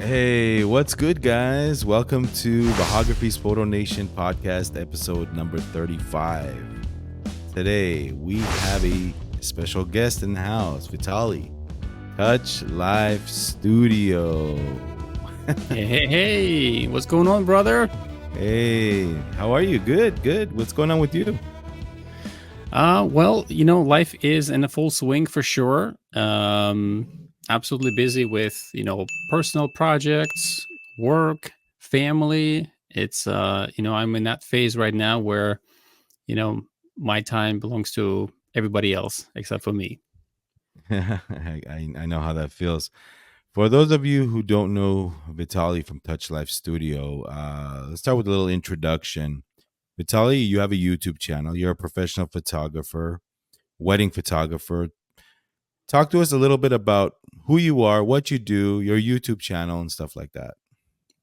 Hey, what's good, guys? Welcome to Vahagraphy's Photo Nation podcast, episode number 35. Today, we have a special guest in the house, Vitalij, Touch Live Studio. Hey, what's going on, brother? Hey, how are you? Good. What's going on with you? Well, life is in a full swing for sure. Absolutely busy with, personal projects, work, family. It's, I'm in that phase right now where, you know, my time belongs to everybody else except for me. I know how that feels. For those of you who don't know Vitalij from Touch Life Studio, let's start with a little introduction. Vitalij, you have a YouTube channel. You're a professional photographer, wedding photographer. Talk to us a little bit about who you are, what you do, your YouTube channel, and stuff like that.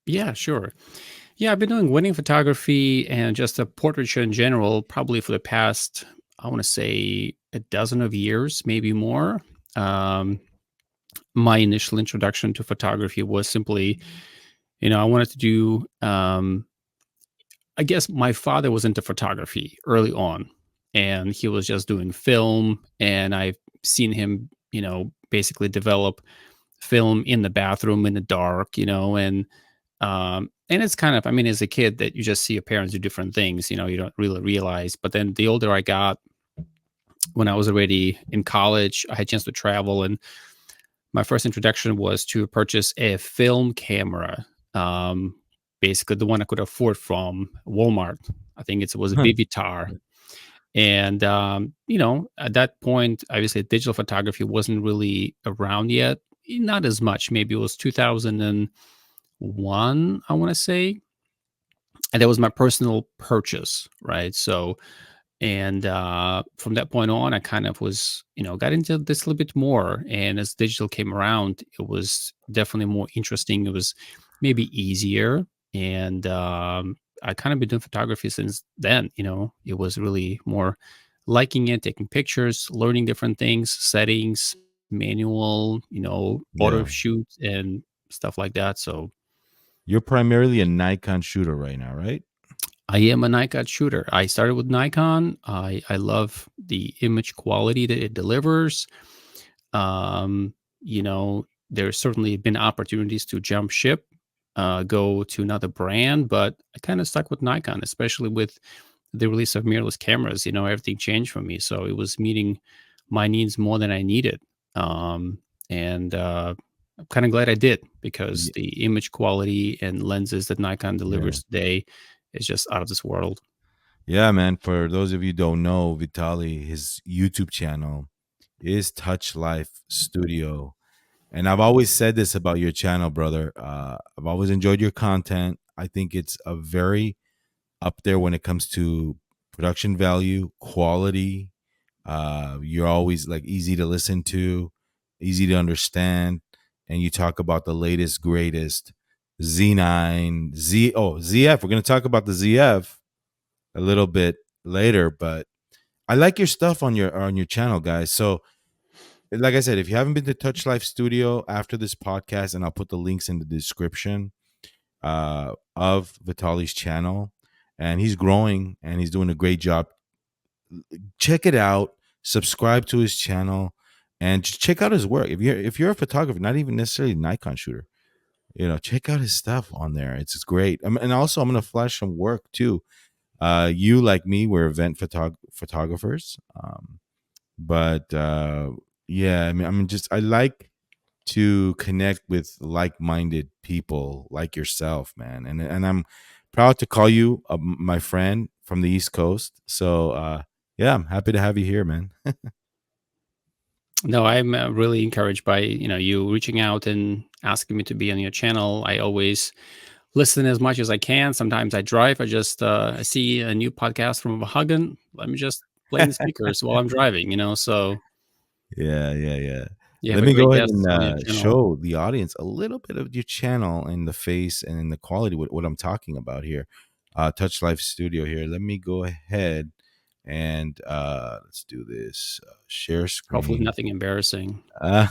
Yeah, sure. Yeah, I've been doing wedding photography and just a portraiture in general, probably for the past, I want to say, a dozen of years, maybe more. Um, my initial introduction to photography was simply, I wanted to do, I guess my father was into photography early on, and he was just doing film. And I've seen him, basically develop film in the bathroom in the dark, and it's kind of, I mean, as a kid that you just see your parents do different things, you don't really realize. But then the older I got, when I was already in college, I had a chance to travel, and my first introduction was to purchase a film camera. Um, Basically, the one I could afford from Walmart. I think it was a Vivitar. And, at that point, obviously, digital photography wasn't really around yet. Not as much. Maybe it was 2001, I want to say. And that was my personal purchase, right? So, and from that point on, I kind of was, got into this a little bit more. And as digital came around, it was definitely more interesting. It was maybe easier. And I kind of been doing photography since then. It was really more liking it, taking pictures, learning different things, settings, manual, auto Yeah. shoot and stuff like that. So You're primarily a Nikon shooter right now, right? I am a Nikon shooter. I started with Nikon. I love the image quality that it delivers. Um, there's certainly been opportunities to jump ship, go to another brand, but I kind of stuck with Nikon, especially with the release of mirrorless cameras. Everything changed for me, so it was meeting my needs more than I needed. And I'm kind of glad I did, because Y- the image quality and lenses that Nikon Yeah. delivers today is just out of this world. Yeah, man. For those of you who don't know, Vitalij, his YouTube channel is Touch Life Studio. And I've always said this about your channel, brother. I've always enjoyed your content. I think it's a very up there when it comes to production value, quality. You're always like easy to listen to, easy to understand, and you talk about the latest, greatest Z9, ZF. We're gonna talk about the ZF a little bit later, but I like your stuff on your channel, guys. So like I said, if you haven't been to Touch Life Studio after this podcast, and I'll put the links in the description of Vitalij's channel, and he's growing and he's doing a great job. Check it out, subscribe to his channel, and just check out his work. If you're a photographer, not even necessarily a Nikon shooter, check out his stuff on there. It's great. And also, I'm gonna flash some work too. You, like me, we're event photographers, but yeah, I mean, just I like to connect with like-minded people like yourself, man. And I'm proud to call you my friend from the East Coast. So yeah, I'm happy to have you here, man. No, I'm really encouraged by you reaching out and asking me to be on your channel. I always listen as much as I can. Sometimes I drive. I see a new podcast from Vahagn. Let me just play in the speakers while I'm driving. So Yeah. you have Let a me great go ahead guest and on your channel. show the audience a little bit of your channel and the face and the quality, what I'm talking about here. Touch Life Studio here. Let me go ahead and let's do this. Share Hopefully, screen. nothing embarrassing. Uh,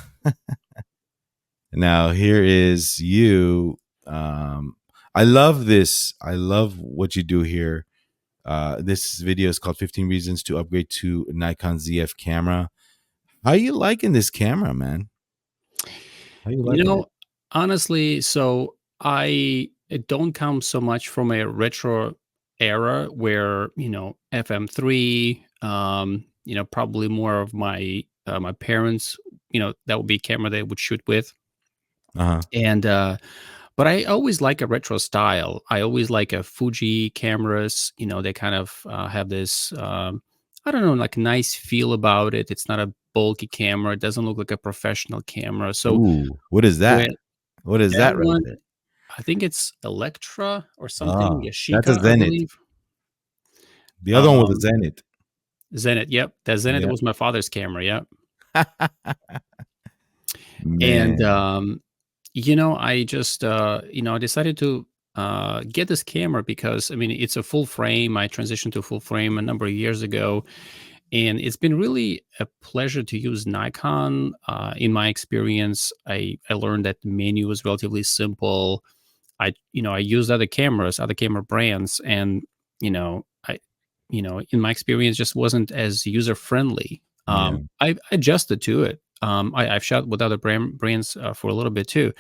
Now here is you. Um, I love this. I love what you do here. This video is called 15 Reasons to Upgrade to Nikon Zf camera. How you liking this camera, man? How you You liking it? know, honestly, so I don't come so much from a retro era where, FM3, probably more of my parents, that would be camera they would shoot with. Uh-huh. And but I always like a retro style. I always like a Fuji cameras, they kind of have this I don't know, like nice feel about it. It's not a bulky camera. It doesn't look like a professional camera. So Ooh, what is that? when What is that that right one, there? I think it's Electra or something, Ah, that's a Yashica, I Zenith. believe. The other one was a Um, Zenith. Zenit, yep, that Zenit Yeah. was my father's camera, yep. And, Man. I just, I decided to, get this camera because, I mean, it's a full frame. I transitioned to full frame a number of years ago, and it's been really a pleasure to use Nikon. In my experience, I learned that the menu is relatively simple. I used other cameras, other camera brands, and I, in my experience, just wasn't as user friendly. Yeah. I adjusted to it. I've shot with other brands for a little bit too,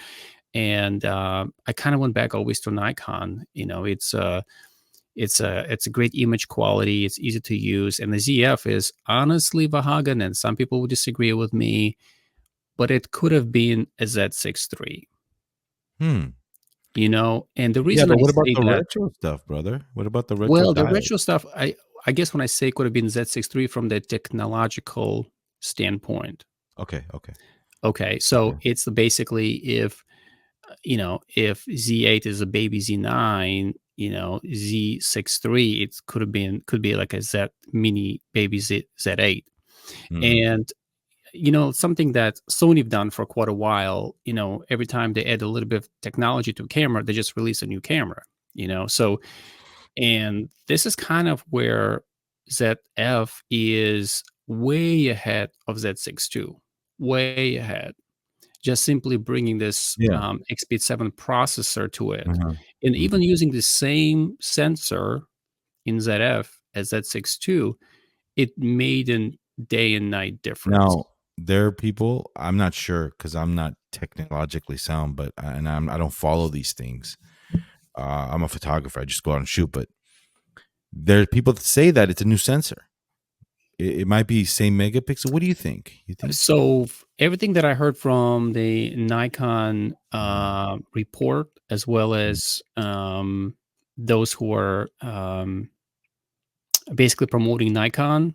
and I kind of went back always to Nikon. It's a great image quality. It's easy to use, and the ZF is honestly Vahagn, and some people would disagree with me, but it could have been a Z6 III. Hmm. And the Yeah, reason but I what about say the that, retro stuff, brother? What about the retro well, the dials? retro stuff, I guess when I say could have been Z6 III from the technological standpoint. Okay, okay, Okay, so okay. it's basically if Z8 is a baby Z9, Z6 III, it could be like a Z mini baby Z8. Mm, And something that Sony have done for quite a while, every time they add a little bit of technology to a camera, they just release a new camera, so and this is kind of where ZF is way ahead of Z6 too, way ahead. Just simply bringing this yeah. XP7 processor to it, Uh-huh. and Mhm. even using the same sensor in ZF as Z6 too, it made a day and night difference. Now, there are people, I'm not sure because I'm not technologically sound, but I don't follow these things. I'm a photographer. I just go out and shoot, but there are people that say that it's a new sensor. It might be same megapixel. What do you think? You think? So everything that I heard from the Nikon report, as well Mm. as those who are basically promoting Nikon,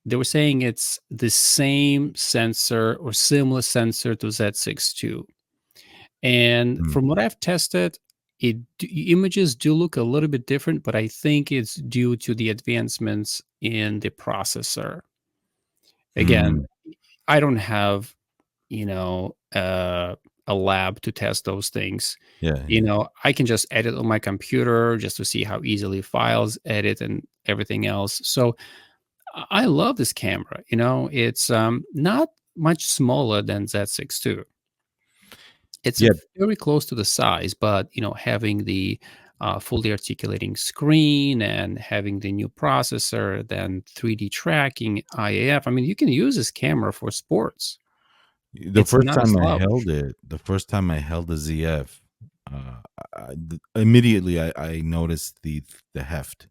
they were saying it's the same sensor or similar sensor to Z6 II. And Mm. from what I've tested, images do look a little bit different, but I think it's due to the advancements in the processor. Again, Mm. I don't have a lab to test those things. Yeah, yeah. I can just edit on my computer just to see how easily files edit and everything else. So I love this camera. It's not much smaller than Z6 II. It's Yeah, very close to the size, but having the fully articulating screen and having the new processor, then 3D tracking, IAF. I mean, you can use this camera for sports. the It's first not a time I slouch. held it, the first time I held the ZF, immediately I noticed the heft,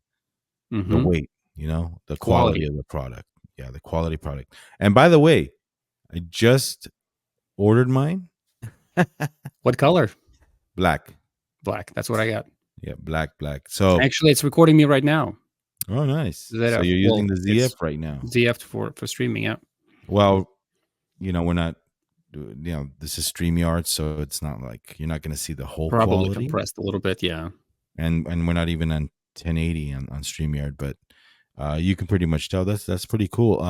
the Hmm. weight, the quality Quality. of the product. Yeah, the quality product. And by the way, I just ordered mine. What color? Black. Black. That's what I got. Yeah, black, black. So, Actually, it's recording me right now. oh, nice. So ZF. you're using Well, the it's ZF right now. ZF for streaming. Yeah, Well, we're not, this is StreamYard, so it's not like you're not going to see the whole probably quality, compressed a little bit. Yeah. and we're not even on 1080 on StreamYard, but you can pretty much tell that's pretty cool.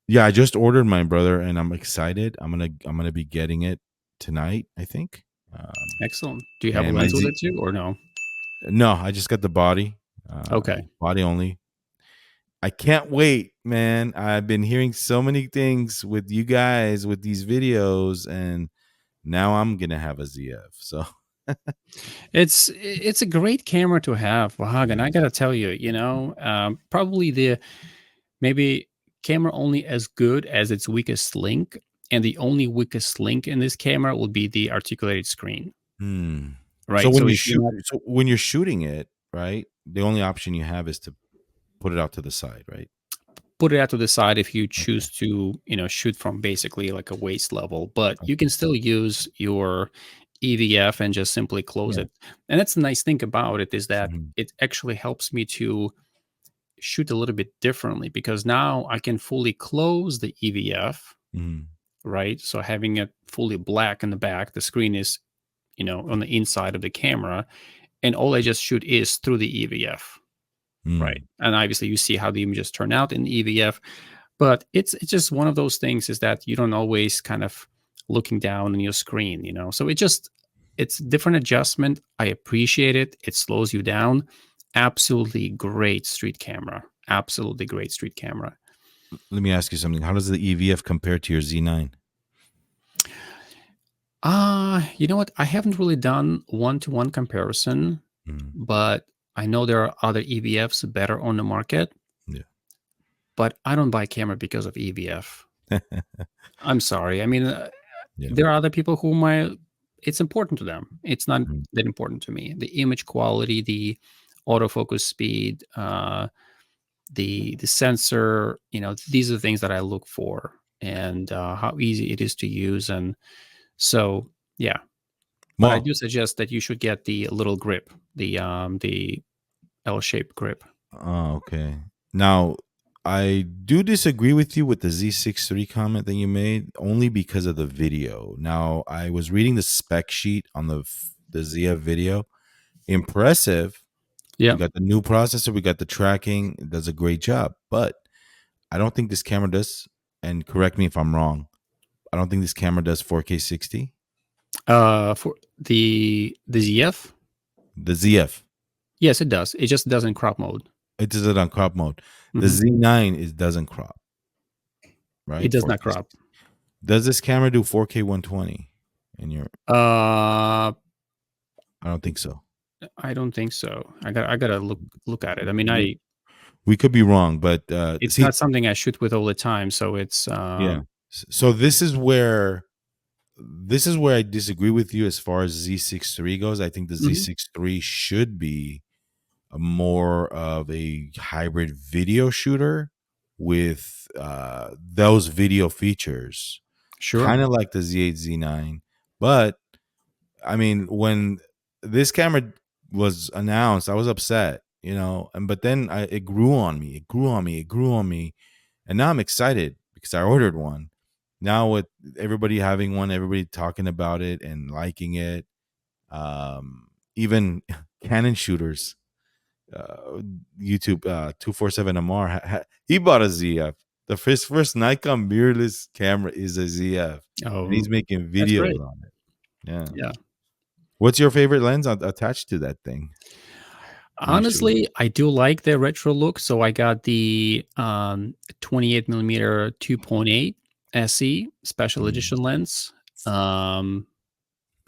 Yeah, I just ordered mine, brother, and I'm excited. I'm gonna be getting it tonight, I think. Excellent. Do you have a And my lens with Z, it too, or no? no, I just got the body, Okay. body only. I can't wait, man. I've been hearing so many things with you guys with these videos, and Now I'm gonna have a ZF. So It's a great camera to have, Vahagn. I gotta tell you, probably the maybe camera only as good as its weakest link, and the only weakest link in this camera will be the articulated screen, hmm. So right? when So you if you're shoot, not so when you're shooting it, right? The only option you have is to put it out to the side, right? put it out to the side if you Okay. choose to, shoot from basically like a waist level, but you can Okay. still use your EVF and just simply close Yeah. it. And that's the nice thing about it is that Mhm. it actually helps me to shoot a little bit differently because now I can fully close the EVF, Mhm. right? So having it fully black in the back, the screen is, on the inside of the camera, and all I just shoot is through the EVF, right? Mm. And obviously you see how the images turn out in the EVF, but it's just one of those things is that you don't always kind of looking down on your screen, So it's different adjustment. I appreciate it. It slows you down. Absolutely great street camera. Absolutely great street camera. Let me ask you something. How does the EVF compare to your Z9? You know what? I haven't really done one-to-one comparison, Mm. but I know there are other EVFs better on the market, Yeah. but I don't buy camera because of EVF. I'm sorry. I mean, Yeah. there are other people who might it's important to them. It's not Mm. that important to me. The image quality, the autofocus speed, the sensor, these are the things that I look for, and how easy it is to use. And so, yeah. But I Well, do suggest that you should get the little grip, the L-shaped grip. oh, okay. Now, I do disagree with you with the Z63 comment that you made only because of the video. Now, I was reading the spec sheet on the ZF video. Impressive. Yeah. We got the new processor, we got the tracking. It does a great job. But I don't think this camera does, and correct me if I'm wrong, I don't think this camera does 4K 60. For the ZF, The ZF, yes, it does. It just does in crop mode. it does it on crop mode. The Mhm. Z9 is doesn't crop, It right? does not 4K crop. 60. Does this camera do 4K 120? In your, Uh, I don't think so. I don't think so. I gotta look at it. I mean, We, we could be wrong, but it's see, not something I shoot with all the time, so it's yeah. So this is where I disagree with you as far as Z63 goes. I think the mhm, Z63 should be a more of a hybrid video shooter with those video features, sure. kind of like the Z8, Z9. But I mean, when this camera was announced, I was upset, and but then it grew on me. It grew on me. It grew on me, and now I'm excited because I ordered one. Now with everybody having one, everybody talking about it and liking it, even Canon shooters, YouTube 247MR, he bought a ZF. The first Nikon mirrorless camera is a ZF, and Oh, he's making that's videos great. on it. Yeah. Yeah. What's your favorite lens attached to that thing when you shoot? Honestly, I do like the retro look, so I got the 28 millimeter 2.8 SE special Mm. edition lens. Um,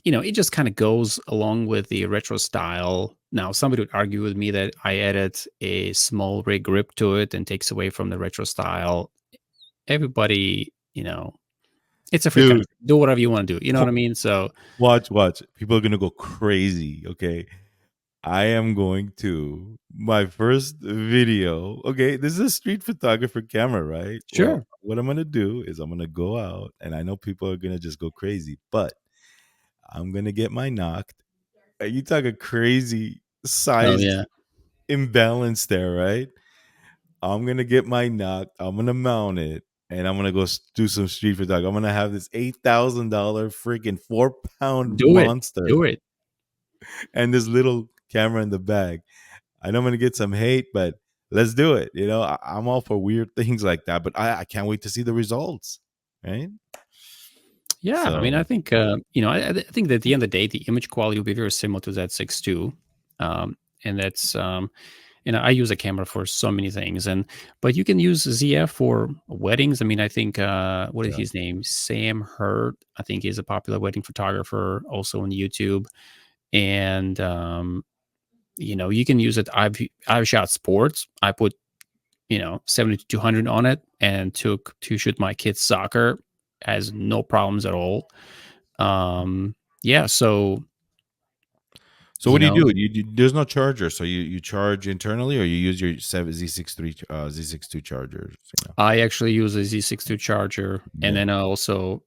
it just kind of goes along with the retro style. Now, somebody would argue with me that I added a small rig grip to it and takes away from the retro style. Everybody, it's a free Dude, country. Do whatever you want to do. You know what I wa- mean? So, watch. People are gonna go crazy. Okay, I am going to my first video. Okay, this is a street photographer camera, right? Well, sure. what I'm gonna do is I'm gonna go out, and I know people are gonna just go crazy, but I'm gonna get my knocked. You talk a crazy Oh, size yeah. imbalance there, right? I'm gonna get my knocked. I'm gonna mount it, and I'm gonna go do some street photography. I'm gonna have this $8,000 freaking 4 pound Do it. monster Do it. and this little camera in the bag. I know I'm gonna get some hate, but let's do it. I'm all for weird things like that, but I can't wait to see the results. Right? Yeah, I mean, I So think I think that at the end of the day, the image quality will be very similar to that 6.2, and that's I use a camera for so many things, but you can use ZF for weddings. I mean, I think what is Yeah. his name? Sam Hurt. I think he's a popular wedding photographer, also on YouTube. And you can use it. I've shot sports. I put 70 to 200 on it and took to shoot my kids soccer. Has no problems at all. Yeah, so So you what do you know do? There's no charger, so you charge internally, or you use your seven Z63 Z62 chargers. I actually use a Z62 charger, and Yeah. then I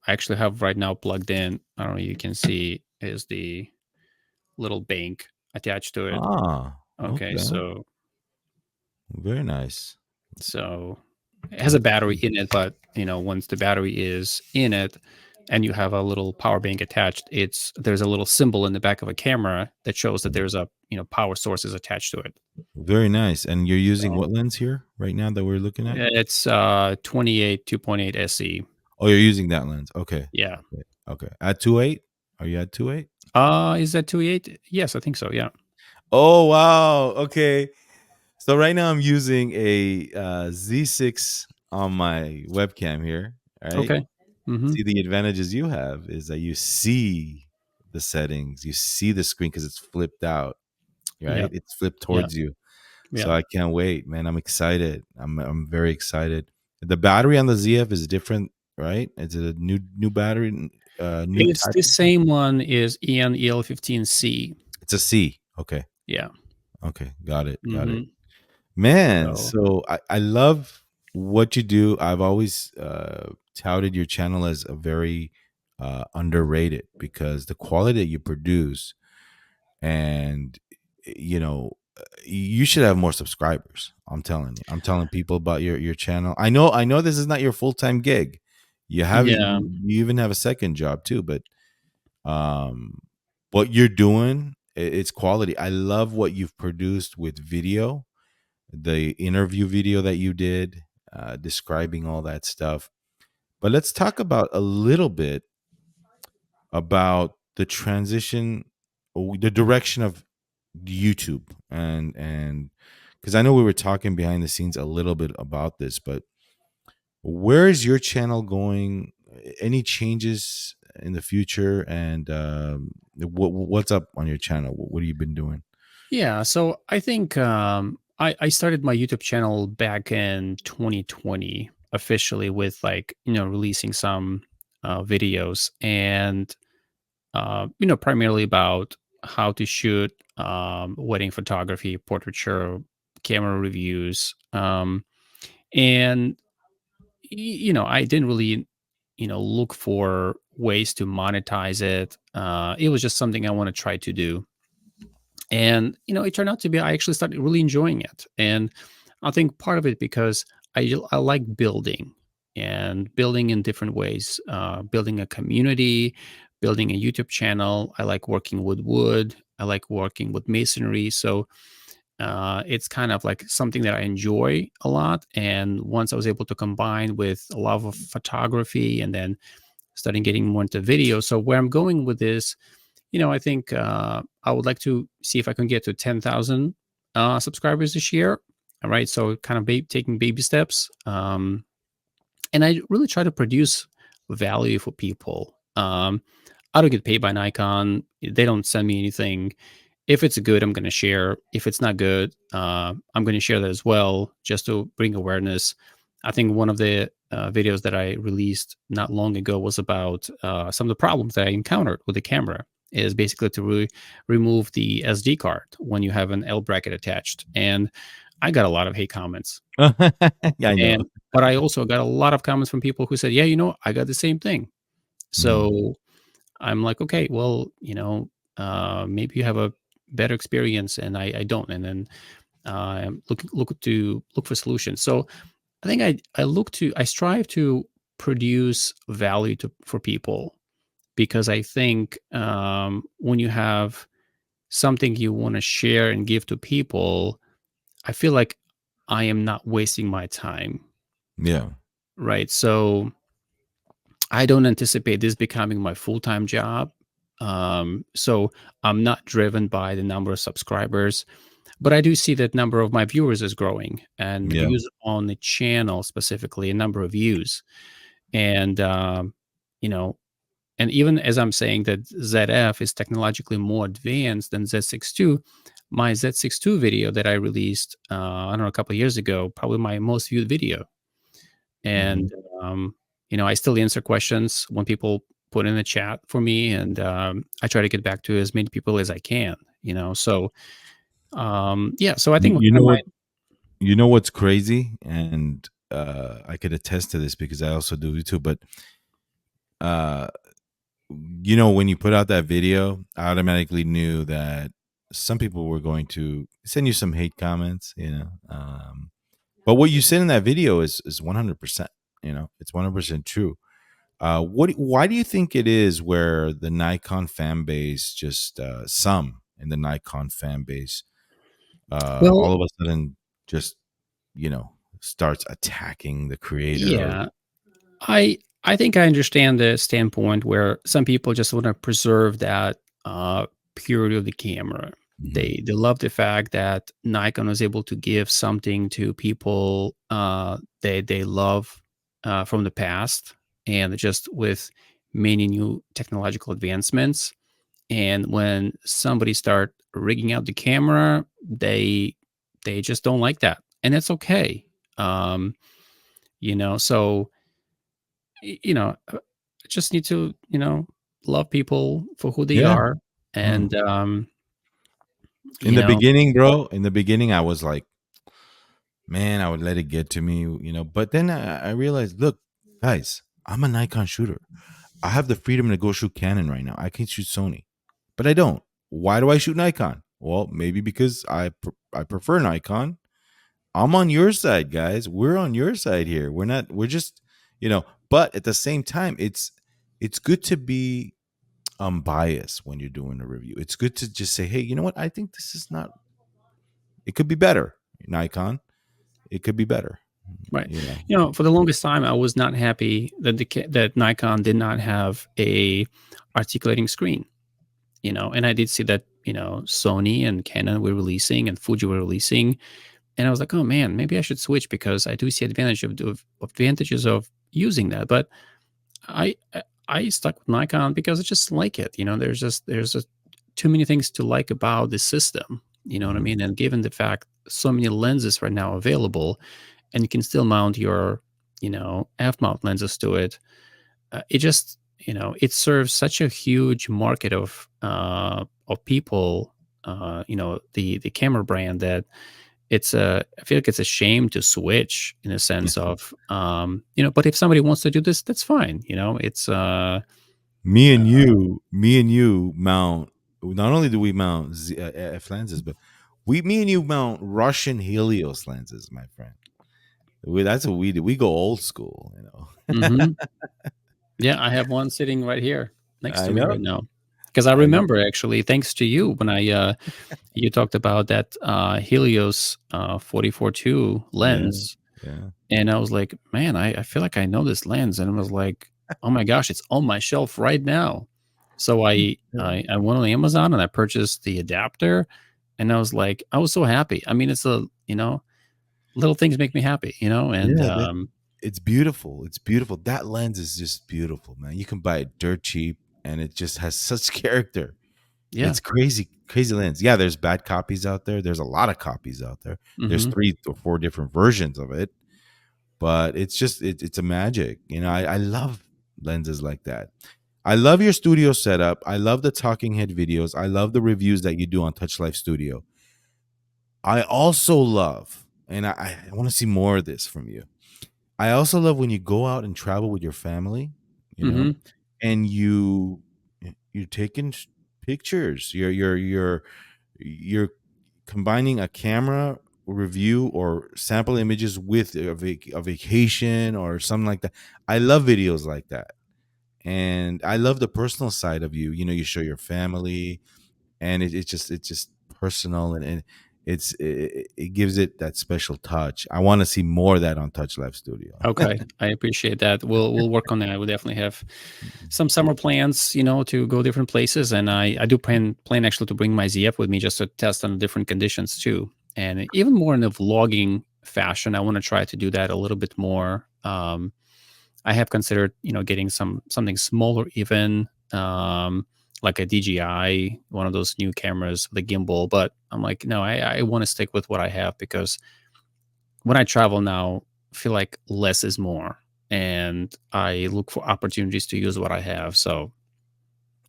actually have right now plugged in. I don't know. You can see is the little bank attached to it. Ah. Okay, Okay. Very nice. so it has a That's battery cool. in it, but once the battery is in it, and you have a little power bank attached, there's a little symbol in the back of a camera that shows that there's a power source is attached to it. Very nice. And you're using So what lens here right now that we're looking at? it's 28 2.8 SE. Oh, you're using that lens. Okay. Yeah. Okay. Okay. At 2.8? Are you at 2.8? Is that 2.8? Yes, I think so. Yeah. Oh, wow. Okay. So right now I'm using a Z6 on my webcam here. All right. Okay. Mm-hmm. See, the advantages you have is that you see the settings, you see the screen because it's flipped out, right? Yep. It's flipped Yeah. towards you. So Yeah. I can't wait, man. I'm excited. I'm very excited. The battery on the ZF is different, right? Is it a new battery, new It's type the of battery? same one is EN-EL15C. It's a C. Okay. Yeah. Okay. Got it. Got it. Mm-hmm. Man, So so I love what you do. I've always touted your channel as a very underrated because the quality that you produce, and you should have more subscribers. I'm telling you. I'm telling people about your channel. I know this is not your full-time gig. yeah. You even have a second job too, but um what you're doing, it's quality. I love what you've produced with video, the interview video that you did, describing all that stuff. But let's talk about a little bit about the transition, or the direction of YouTube, and because I know we were talking behind the scenes a little bit about this, but where is your channel going? Any changes in the future? And what's up on your channel? What have you been doing? Yeah. So I think I started my YouTube channel back in 2020 officially with releasing some videos and primarily about how to shoot wedding photography, portraiture, camera reviews. And I didn't really look for ways to monetize it. It was just something I want to try to do, and it turned out to be I actually started really enjoying it. And I think part of it because I like building and building in different ways, building a community, building a YouTube channel. I like working with wood, I like working with masonry. So it's kind of like something that I enjoy a lot. And once I was able to combine with a love of photography and then starting getting more into video. So where I'm going with this, I think I would like to see if I can get to 10,000 subscribers this year. All right. So kind of taking baby steps. And I really try to produce value for people. I don't get paid by Nikon. They don't send me anything. If it's good, I'm going to share. If it's not good, I'm going to share that as well, just to bring awareness. I think one of the videos that I released not long ago was about some of the problems that I encountered with the camera. Is basically to remove the SD card when you have an L bracket attached, and I got a lot of hate comments. Yeah, I know. But I also got a lot of comments from people who said, "Yeah, I got the same thing." Mm. So I'm like, okay, well, maybe you have a better experience and I don't. And then look for solutions. So I think I strive to produce value for people because I think when you have something you want to share and give to people, I feel like I am not wasting my time. Yeah. Right. So I don't anticipate this becoming my full-time job. So I'm not driven by the number of subscribers. but I do see that number of my viewers is growing, and Yeah. views on the channel specifically, a number of views, and you know, and even as I'm saying that ZF is technologically more advanced than Z6 II, my Z6 II video that I released, I don't know, a couple of years ago, probably my most viewed video. Hmm. And, I still answer questions when people put in the chat for me, and I try to get back to as many people as I can. So yeah, so I You, think you know my what? You know what's crazy, and I could attest to this because I also do it too. But uh, when you put out that video, I automatically knew that some people were going to send you some hate comments. But what you said in that video is 100%. It's 100% true. Why do you think it is where the Nikon fan base just some in the Nikon fan base well, all of a sudden just you know starts attacking the creator or yeah, I think I understand the standpoint where some people just want to preserve that purity of the camera. Mhm. They love the fact that Nikon was able to give something to people they love from the past, and just with many new technological advancements. And when somebody start rigging out the camera, they just don't like that, and it's okay. Um, so just need to, love people for who they Yeah. are. Mm. And, In you the know, beginning, bro, in the beginning I was like, man, I would let it get to me, but then I realized, look, guys, I'm a Nikon shooter. I have the freedom to go shoot Canon right now. I can shoot Sony, but I don't. Why do I shoot Nikon? Well, maybe because I prefer Nikon. I'm on your side, guys. We're on your side here. We're not. We're just, But at the same time, it's good to be unbiased when you're doing a review. It's good to just say, hey, you know what? I think this is not. It could be better, Nikon. It could be better. right. You know. For the longest time, I was not happy that that Nikon did not have a articulating screen, and I did see that, Sony and Canon were releasing and Fuji were releasing. And I was like, oh man, maybe I should switch because I do see advantages of using that. But I stuck with Nikon because I just like it. There's just too many things to like about the system. You know what I Mhm. mean? And given the fact so many lenses right now available, and you can still mount your f mount lenses to it, it just it serves such a huge market of people. The camera brand that I feel like it's a shame to switch in a Yeah. sense of, but if somebody wants to do this, that's fine. It's Me and you mount. Not only do we mount F lenses, but me and you mount Russian Helios lenses, my friend. That's what we do. We go old school. mhm. Yeah, I have one sitting right here next I to me know. right now. Because I I know. remember actually, thanks to you, when you talked about that Helios 44-2 Yeah. lens, Yeah. and I was like, man, I feel like I know this lens, and I was like, oh my gosh, it's on my shelf right now. So Yeah. I went on Amazon and I purchased the adapter, and I was so happy. I mean, it's little things make me happy, and Yeah, it's beautiful. It's beautiful. That lens is just beautiful, man. You can buy it dirt cheap, and it just has such character. yeah. It's crazy, crazy lens. Yeah, there's bad copies out there. There's a lot of copies out there. There's Hmm. 3 or 4 different versions of it, but it's just it's a magic. I love lenses like that. I love your studio setup. I love the talking head videos. I love the reviews that you do on Touch Life Studio. I also love, and I want to see more of this from you. I also love when you go out and travel with your family, you know, Hmm. and you're taking pictures. You're combining a camera review or sample images with a vacation or something like that. I love videos like that, and I love the personal side of you. You show your family, and it's just personal, and it gives it that special touch. I want to see more of that on Touch Life Studio. Okay, I appreciate that. We'll work on that. We definitely have some summer plans, you know, to go different places, and I do plan actually to bring my ZF with me just to test on different conditions too, and even more in a vlogging fashion. I want to try to do that a little bit more. I have considered, you know, getting something smaller, even like a DJI, one of those new cameras with a gimbal. But I'm like, no, I want to stick with what I have because when I travel now, I feel like less is more, and I look for opportunities to use what I have. So,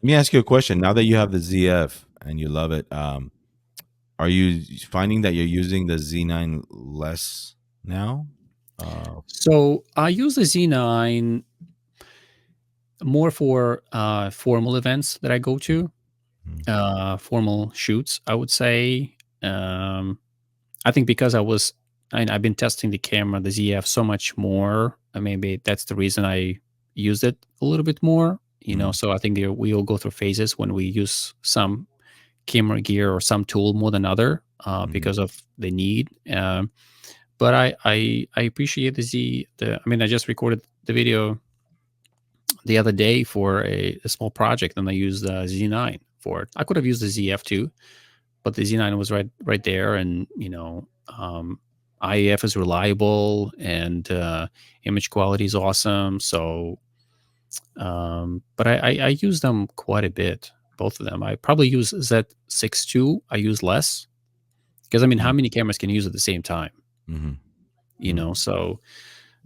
Let me ask you a question. Now that you have the ZF and you love it, are you finding that you're using the Z9 less now? Uh, so I use the Z9 more for formal events that I go to, mm, formal shoots. I would say. I think because I've been testing the camera, the ZF, so much more. Maybe that's the reason I used it a little bit more. You know, mm, so I think we all go through phases when we use some camera gear or some tool more than other mm, because of the need. But I appreciate the Z. I mean, I just recorded the video the other day for a small project, and I used the Z9 for it. I could have used the ZF too, but the Z9 was right there, and you know, IAF is reliable, and image quality is awesome. So, but I use them quite a bit, both of them. I probably use Z6 II. I use less because I mean, how mm, many cameras can you use at the same time? mhm, You mm. know, so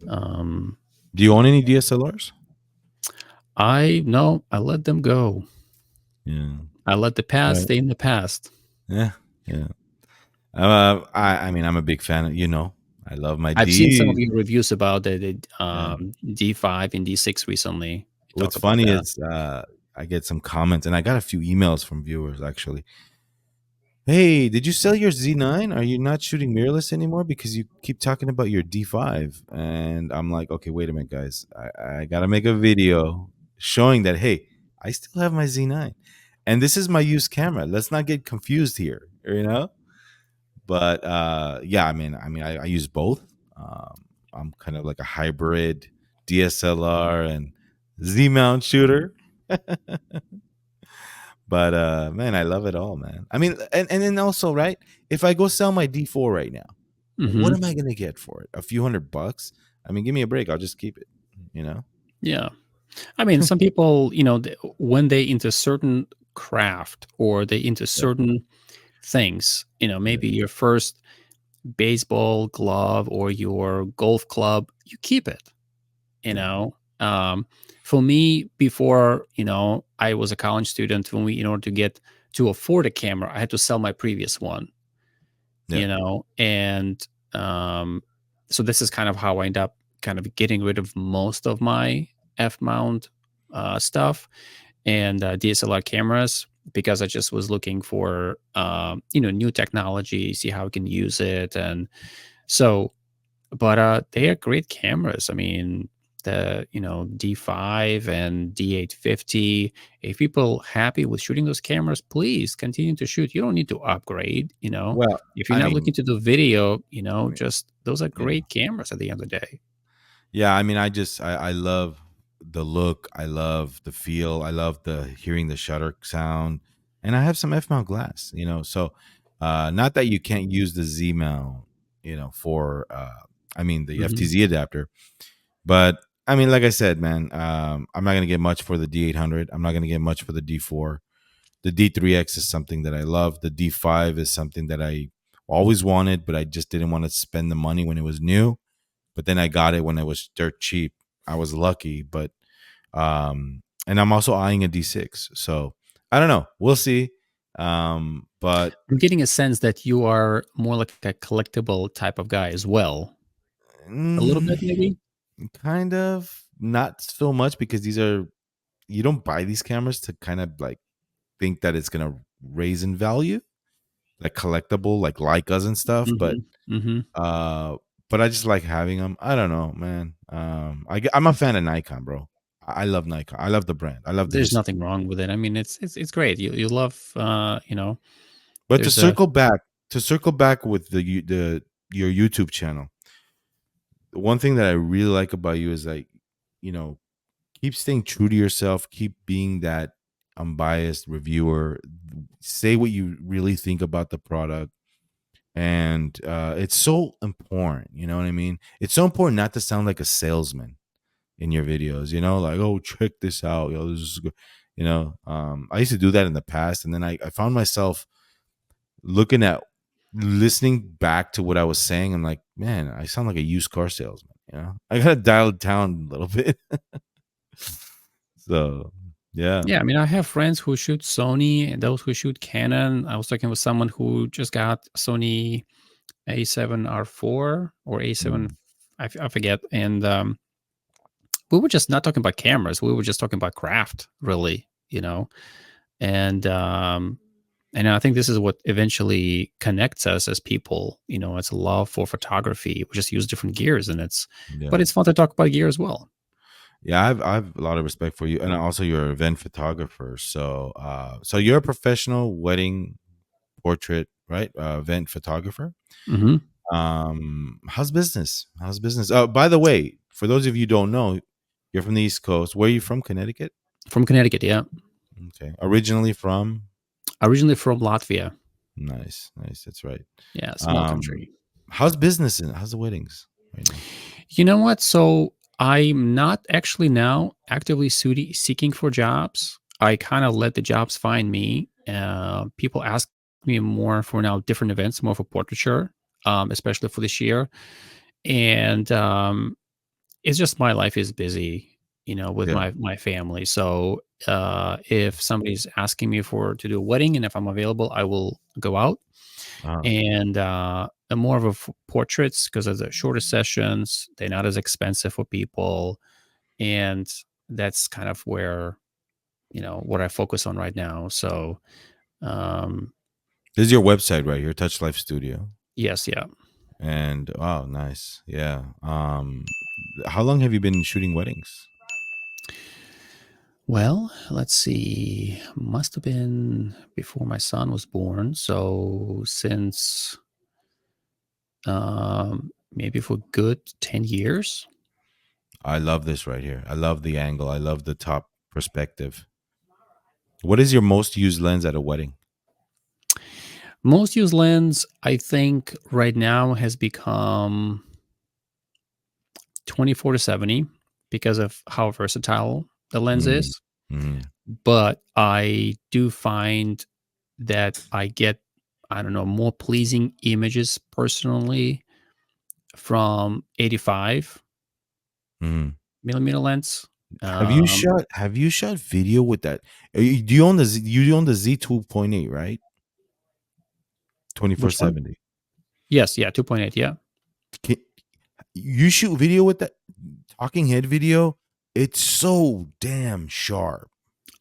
um, Do you own any DSLRs? I no, I let them go. Yeah. I let the past Right. stay in the past. Yeah. Yeah. I mean, I'm a big fan. I love my I've seen some of D. your reviews about the Yeah. D5 and D6 recently. You talk What's about funny that. is I get some comments, and I got a few emails from viewers actually. Hey, did you sell your Z9? Are you not shooting mirrorless anymore because you keep talking about your D5? And I'm like, okay, wait a minute, guys. I gotta make a video showing that hey, I still have my Z9, and this is my used camera. Let's not get confused here. But yeah, I use both. I'm kind of like a hybrid DSLR and Z mount shooter. But man, I love it all, man. I mean, and then also, right? If I go sell my D4 right now, what Mhm. am I gonna get for it? A few $100? I mean, give me a break. I'll just keep it. You know? Yeah. I mean, some people, you know, when they into certain craft or they into Yeah, certain things, you know, yeah, maybe your first baseball glove or your golf club, you keep it, you yeah, know. For me, before, you know, I was a college student, when we, in order to get to afford a camera, I had to sell my previous one, yeah. you know, and so this is kind of how I end up kind of getting rid of most of my F mount stuff and DSLR cameras because I just was looking for you know, new technology, see how I can use it, and so. But they are great cameras. I mean, the, you know, D5 and D850. If people happy with shooting those cameras, please continue to shoot. You don't need to upgrade. You know, Well, if you're I not mean, looking to do video, you I know, mean, just those are yeah. great cameras at the end of the day. Yeah, I mean, I love the look, I love the feel, I love the hearing the shutter sound, and I have some F mount glass. So not that you can't use the Z mount, for I mean the Hmm. FTZ adapter, but I mean, like I said, man, I'm not gonna get much for the D800. I'm not gonna get much for the D4. The D3X is something that I love. The D5 is something that I always wanted, but I just didn't want to spend the money when it was new, but then I got it when it was dirt cheap. I was lucky, but and I'm also eyeing a D6. So I don't know. We'll see. But I'm getting a sense that you are more like a collectible type of guy as well. A little mm, bit, maybe. kind of not so much because you don't buy these cameras to kind of like think that it's gonna raise in value, like collectible, like Leicas and stuff. But Hmm. Hmm. uh, but I just like having them. I don't know, man. I'm a fan of Nikon, bro. I love Nikon. I love the brand. I love the There's history. nothing wrong with it. I mean, it's great. You love you know, But to there's a circle back to circle back with the your YouTube channel, one thing that I really like about you is like, you know, keep staying true to yourself, keep being that unbiased reviewer, say what you really think about the product. And it's so important, you know what I mean? It's so important not to sound like a salesman in your videos, you know, like, oh, check this out, yo, this is good. You know, I used to do that in the past, and then I found myself looking at listening back to what I was saying. I'm like, man, I sound like a used car salesman. You know, I gotta dial it down a little bit. So, yeah. Yeah, I mean, I have friends who shoot Sony and those who shoot Canon. I was talking with someone who just got Sony A7R4 or A7, Mm, I forget. And we were just not talking about cameras. We were just talking about craft, really, you know. And and I think this is what eventually connects us as people. You know, it's a love for photography. We just use different gears, and but yeah. it's fun to talk about gear as well. Yeah, I've a lot of respect for you, and also you're an event photographer. So, so you're a professional wedding portrait, right? Event photographer. Hmm. How's business? How's business? By the way, for those of you who don't know, you're from the East Coast. Where are you from? Connecticut. From Connecticut, yeah. Okay, originally from. Originally from Latvia. Nice, nice. That's right. Yeah, small Um, country. how's business and how's the weddings right now? You know what? So I'm not actually now actively seeking for jobs. I kind of let the jobs find me. People ask me more for now different events, more for portraiture, especially for this year. And it's just my life is busy, you know, with Yeah. my family. So if somebody's asking me for to do a wedding and if I'm available, I will go out Uh, and more of a portraits because of the shorter sessions. They're not as expensive for people, and that's kind of where what I focus on right now. So um, this is your website right here, Touch Life Studio, yes, yeah. and oh, nice. Yeah. How long have you been shooting weddings? Well, let's see. Must have been before my son was born. So since maybe for good 10 years. I love this right here. I love the angle. I love the top perspective. What is your most used lens at a wedding? Most used lens, I think, right now has become 24 to 70 because of how versatile the lens Mm, is. mm, But I do find that I get, I don't know, more pleasing images personally from 85 mm. millimeter lens. Have you have you shot video with that? Do you own the you own the Z 2.8, right? Which one? 2470. Yes, yeah, 2.8. Yeah. Can, you shoot video with that talking head video? It's so damn sharp.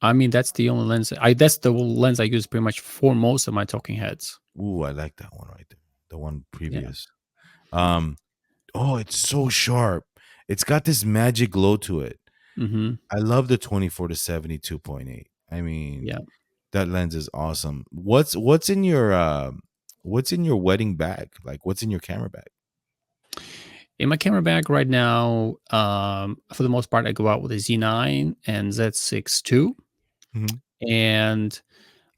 I mean, that's the only lens. That's the lens I use pretty much for most of my talking heads. Ooh, I like that one right there. The one Yeah. previous. Um, oh, it's so sharp. It's got this magic glow to it. Hmm. I love the 24 to 70 2.8. I mean, Yeah. that lens is awesome. What's in your wedding bag? Like what's in your camera bag? In my camera bag right now, for the most part, I go out with a Z9 and Z6 II, Mhm. and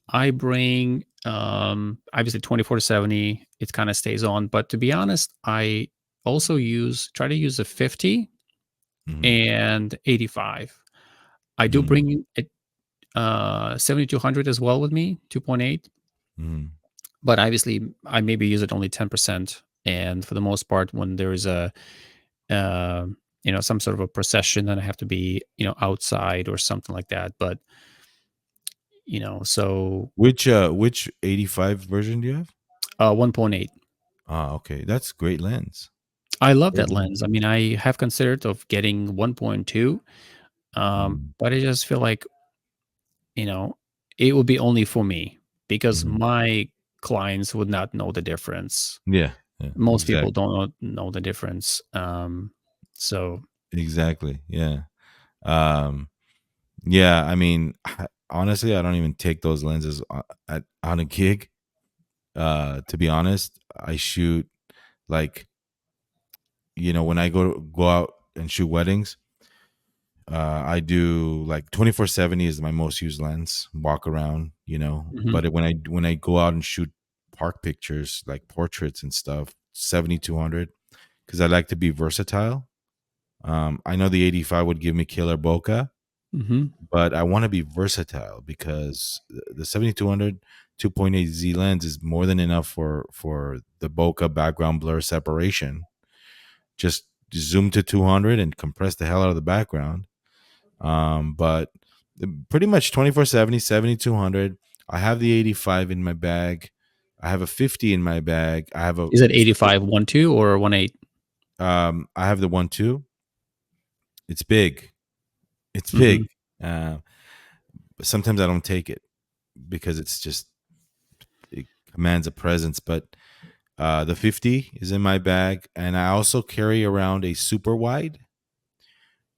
I bring obviously 24 to 70. It kind of stays on, but to be honest, I also try to use a 50 Mhm. and 85. I do Mhm. bring a 7200 as well with me, 2.8, Mhm. but obviously I maybe use it only 10%. And for the most part, when there is uh, some sort of a procession, then I have to be, outside or something like that. But, so Which 85 version do you have? 1.8. Ah, okay. That's great lens. I love Great that lens. lens. I mean, I have considered of getting 1.2, Mhm. but I just feel like, you know, it would be only for me because Mhm. my clients would not know the difference. Yeah, yeah, Most people exactly. don't know the difference. So Exactly. Yeah. Um yeah, I mean, honestly, I don't even take those lenses at on a gig. To be honest, I shoot like, when I go out and shoot weddings, I do like 2470 is my most used lens. Walk around, Hmm. but when I go out and shoot park pictures like portraits and stuff, 7200, because I like to be versatile. I know the 85 would give me killer bokeh, Hmm. but I want to be versatile because the 7200 2.8 Z lens is more than enough for the bokeh background blur separation. Just zoom to 200 and compress the hell out of the background. But pretty much 2470, 7200. I have the 85 in my bag. I have a 50 in my bag. I have a Is it 85 1.2 or 1.8? I have the 1.2. It's big. It's Hmm. big. Uh, but sometimes I don't take it because it commands a presence. But the 50 is in my bag, and I also carry around a super wide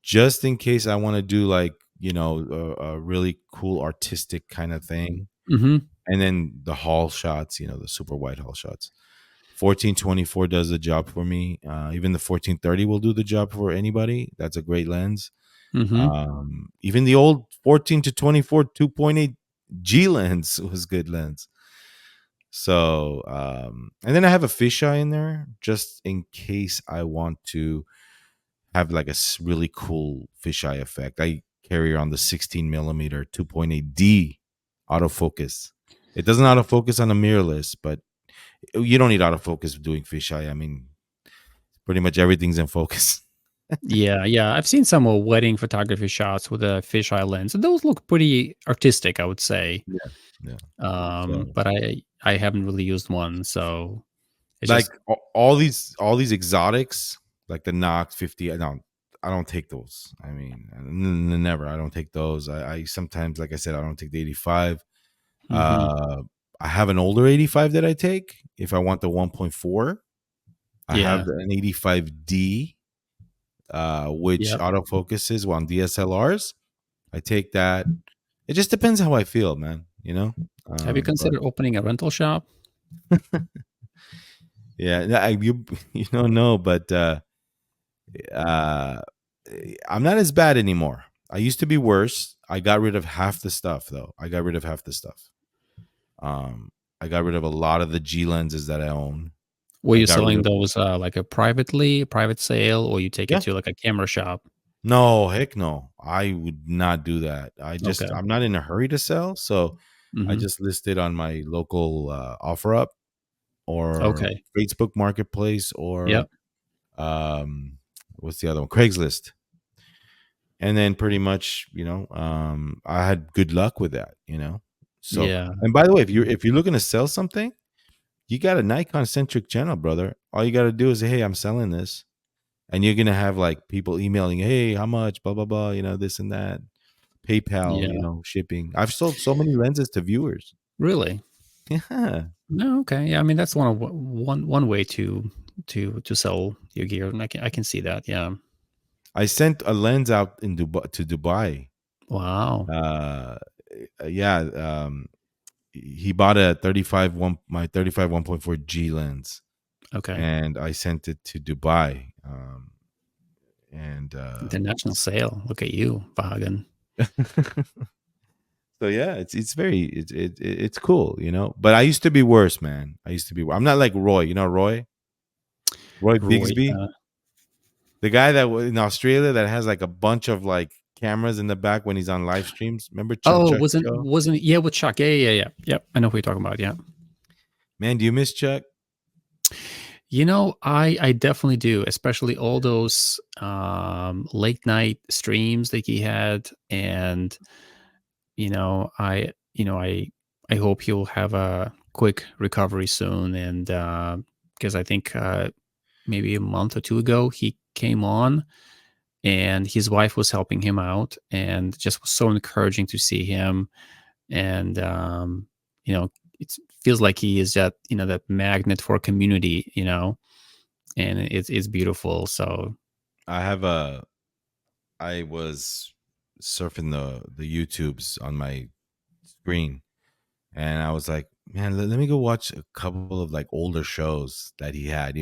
just in case I want to do like, a really cool artistic kind of thing. Hmm. And then the hall shots, the super wide hall shots. 1424 does the job for me. Even the 1430 will do the job for anybody. That's a great lens. Hmm. Even the old 14 to 24 2.8 G lens was good lens. So, and then I have a fisheye in there just in case I want to have like a really cool fisheye effect. I carry around the 16 millimeter 2.8D autofocus. It doesn't autofocus on a mirrorless, but you don't need autofocus doing fisheye. I mean, pretty much everything's in focus. Yeah, yeah. I've seen some wedding photography shots with a fisheye lens, and those look pretty artistic, I would say. Yeah, yeah. So, But I haven't really used one, so it's like just all these exotics, like the Knox 50. I don't take those. I mean, never. I don't take those. I sometimes, like I said, I don't take the 85. hmm. Uh, I have an older 85 that I take if I want the 1.4. I have Yeah. an 85D, which Yep. autofocuses on DSLRs. I take that. It just depends how I feel, man. Have you But considered opening a rental shop? yeah, you don't know, but uh, I'm not as bad anymore. I used to be worse. I got rid of half the stuff, though. I got rid of half the stuff. Um, I got rid of a lot of the G lenses that I own. Were I you got rid selling of those like a private sale, or you take it Yeah. to like a camera shop? No, heck no. I would not do that. Okay. I'm not in a hurry to sell, so I Hmm. just list it on my local OfferUp or Okay. Facebook Marketplace or Yep. um, what's the other one? Craigslist. And then pretty much, I had good luck with that. So, Yeah. and by the way, if you're Mhm. if you're looking to sell something, you got a Nikon centric channel, brother. All you got to do is say, "Hey, I'm selling this." And you're gonna have like people emailing, "Hey, how much? Blah blah blah. This and that. PayPal. Yeah. Shipping." I've sold so many lenses to viewers. Really? Yeah, No. Okay. Yeah. I mean, that's one way to sell your gear, and I can see that. Yeah. I sent a lens out in Dubai to Dubai. Wow. Uh, yeah. He bought a 35 1.4 G lens, Okay. and I sent it to Dubai. And International sale. Look at you, Vahagn. So yeah, it's very it's cool. But I used to be worse, man. I used to be. I'm not like Roy. Roy Roy. Bigsby, the guy that was in Australia that has like a bunch of like cameras in the back when he's on live streams. Remember Oh, Chuck's wasn't show? wasn't yeah, with Chuck. Yeah, yeah, yeah, yeah. Yep. I know who you're talking about. Yeah. Man, do you miss Chuck? I definitely do, especially all those late night streams that he had, and I hope he'll have a quick recovery soon, and because I think maybe a month or two ago he came on, and his wife was helping him out, and just was so encouraging to see him, and you know it feels like he is that magnet for a community, and it's beautiful. So I have a. I was surfing the YouTubes on my screen, and I was like, man, let me go watch a couple of like older shows that he had,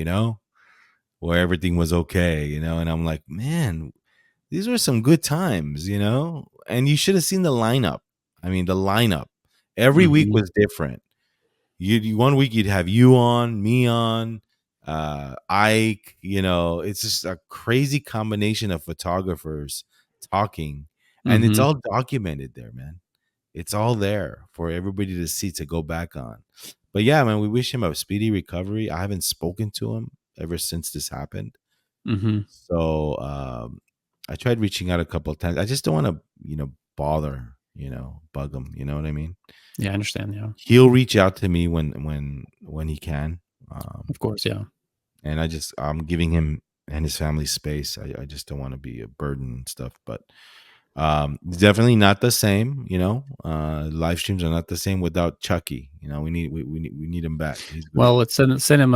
where everything was okay, and I'm like, man, these were some good times, and you should have seen the lineup. I mean, the lineup every week Hmm. was different. One week you'd have you on, me on, Ike. It's just a crazy combination of photographers talking, and it's Hmm. all documented there, man. It's all there for everybody to see, to go back on. But yeah, man, we wish him a speedy recovery. I haven't spoken to him ever since this happened, Hmm. so I tried reaching out a couple of times. I just don't want to, bother, bug him. You know what I mean? Yeah, I understand. Yeah, He'll reach out to me when he can, of course. Yeah. and I'm giving him and his family space. I just don't want to be a burden and stuff. But it's definitely not the same. Live streams are not the same without Chucky. We need him back. He's great. Well, let's send him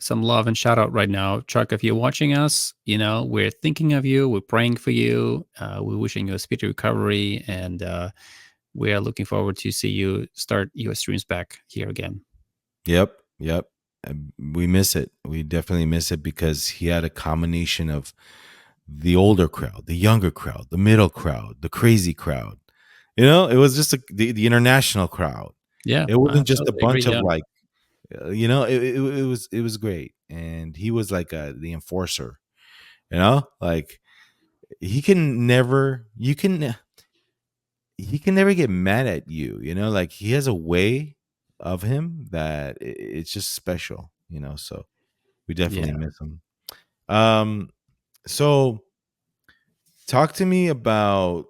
some love and shout out right now, Chuck. If you're watching us, we're thinking of you. We're praying for you. We're wishing you a speedy recovery, and we are looking forward to see you start your streams back here again. Yep, yep. We miss it. We definitely miss it because he had a combination of the older crowd, the younger crowd, the middle crowd, the crazy crowd. It was just the international crowd. Yeah, It wasn't just a absolutely agree. bunch of Yeah, like, it was great, and he was like the enforcer. Like he can never get mad at you. Like he has a way of him that it's just special. So we definitely yeah. miss him. Um, so talk to me about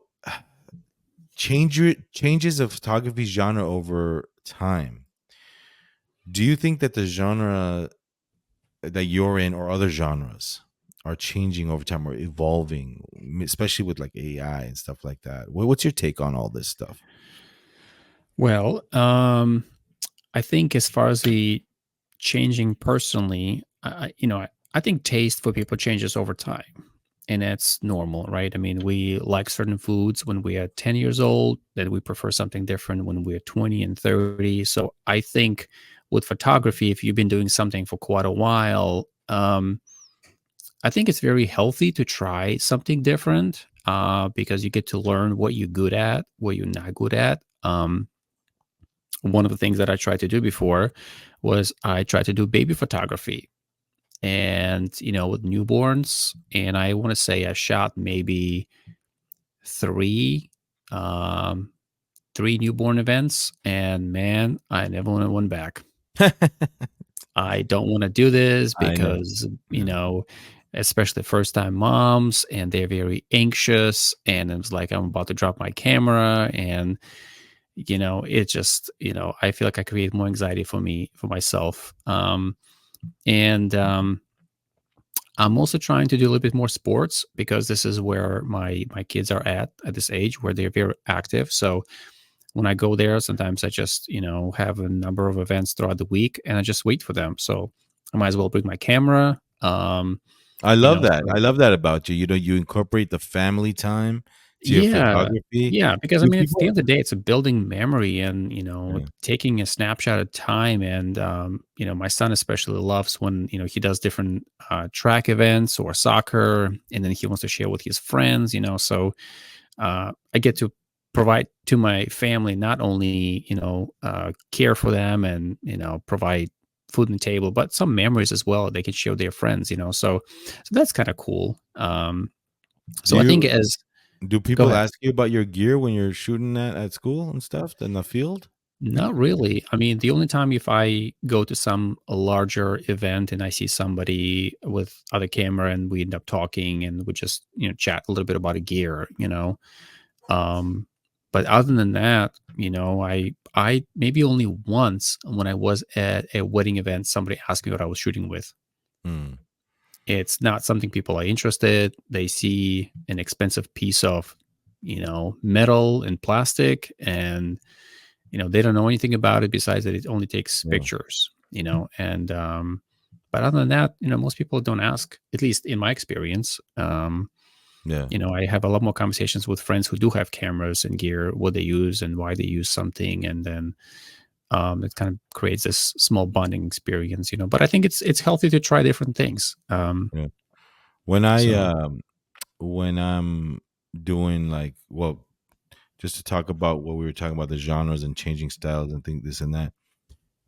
changes of photography genre over time. Do you think that the genre that you're in or other genres are changing over time or evolving, especially with like AI and stuff like that? What's your take on all this stuff? Well, I think as far as the changing personally, I think taste for people changes over time, and that's normal, right? I mean, we like certain foods when we are 10 years old, then we prefer something different when we're 20 and 30. So I think with photography, if you've been doing something for quite a while, I think it's very healthy to try something different because you get to learn what you're good at, what you're not good at. One of the things that I tried to do before was I tried to do baby photography and, with newborns. And I want to say I shot maybe three, um, three newborn events. And man, I never want one back. I don't want to do this I know. because, Yeah. especially first time moms, and they're very anxious. And it was like, I'm about to drop my camera. And, it just, I feel like I create more anxiety for myself. And I'm also trying to do a little bit more sports because this is where my kids are at this age where they're very active. So when I go there, sometimes I just, have a number of events throughout the week and I just wait for them. So I might as well bring my camera. I love that. So I love that about you. You incorporate the family time to your yeah. photography. Yeah, because I Do mean, at the people? end of the day, it's a building memory and, Yeah. taking a snapshot at a time. And, my son especially loves when, he does different track events or soccer, and then he wants to share with his friends, So I get to provide to my family not only, care for them and, provide food on the table, but some memories as well they can share with their friends, So that's kind of cool. Do So I think you as do Go people ahead. ask you about your gear when you're shooting at school and stuff in the field? Not really. I mean, the only time if I go to some larger event and I see somebody with other camera and we end up talking and we just, chat a little bit about a gear, Um, but other than that, I maybe only once when I was at a wedding event, somebody asked me what I was shooting with. Hmm. It's not something people are interested. They see an expensive piece of, metal and plastic and they don't know anything about it besides that it only takes Yeah. pictures, and but other than that, most people don't ask, at least in my experience. Yeah. I have a lot more conversations with friends who do have cameras and gear, what they use and why they use something, and then It kind of creates this small bonding experience, but I think it's healthy to try different things. Yeah. When I So when I'm doing like, well, just to talk about what we were talking about, the genres and changing styles and think this and that.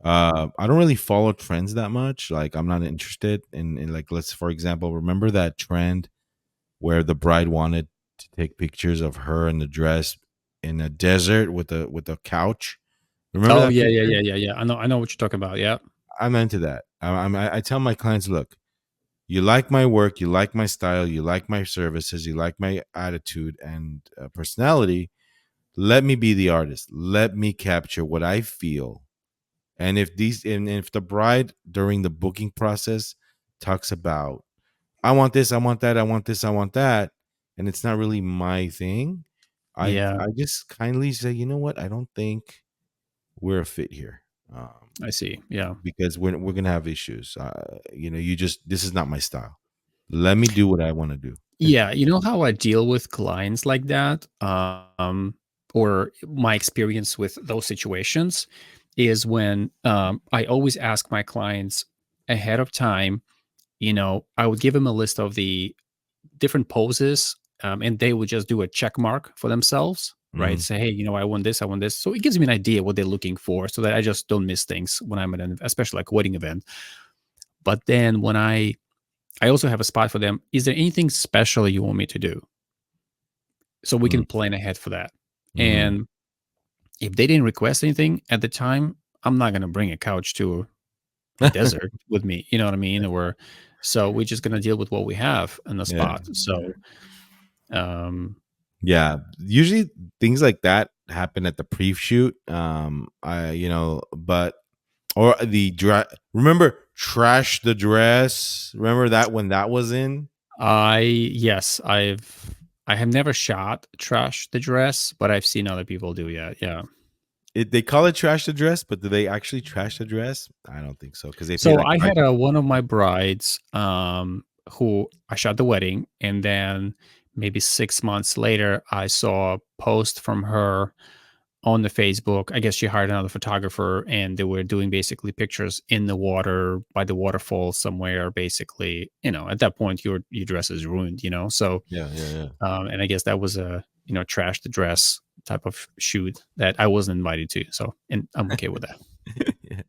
I don't really follow trends that much. Like I'm not interested in like, let's for example, remember that trend where the bride wanted to take pictures of her in the dress in a desert with a couch. Remember oh that yeah, yeah, picture? yeah, yeah, yeah. I know what you're talking about. Yeah, I'm into that. I tell my clients, look, you like my work, you like my style, you like my services, you like my attitude and personality. Let me be the artist. Let me capture what I feel. And if the bride during the booking process talks about, I want this, I want that, I want this, I want that, and it's not really my thing, yeah. I just kindly say, you know what, I don't think we're a fit here, I see. Yeah, because we're gonna have issues. You just, this is not my style. Let me do what I want to do. yeah. You know how I deal with clients like that, or my experience with those situations is when I always ask my clients ahead of time. I would give them a list of the different poses, and they would just do a check mark for themselves, right? Hmm. Say, hey, I want this, I want this. So it gives me an idea what they're looking for, so that I just don't miss things when I'm at an, especially like wedding event. But then when I also have a spot for them. Is there anything special you want me to do? So we can plan ahead for that. Hmm. And if they didn't request anything at the time, I'm not gonna bring a couch to a desert with me. You know what I mean? Or so we're just gonna deal with what we have in the Yeah. spot. So um Yeah, usually things like that happen at the pre-shoot. But or the dress. Remember, trash the dress. Remember that when that was in. yes, I have never shot Trash the Dress, but I've seen other people do, yeah, yeah. They call it trash the dress, but do they actually trash the dress? I don't think so because they pay So like I five. had one of my brides, who I shot the wedding, and then maybe 6 months later, I saw a post from her on the Facebook. I guess she hired another photographer, and they were doing basically pictures in the water by the waterfall somewhere. Basically, at that point, your dress is ruined. So, Yeah, yeah, and I guess that was a trash the dress type of shoot that I wasn't invited to. So, and I'm okay with that. yeah.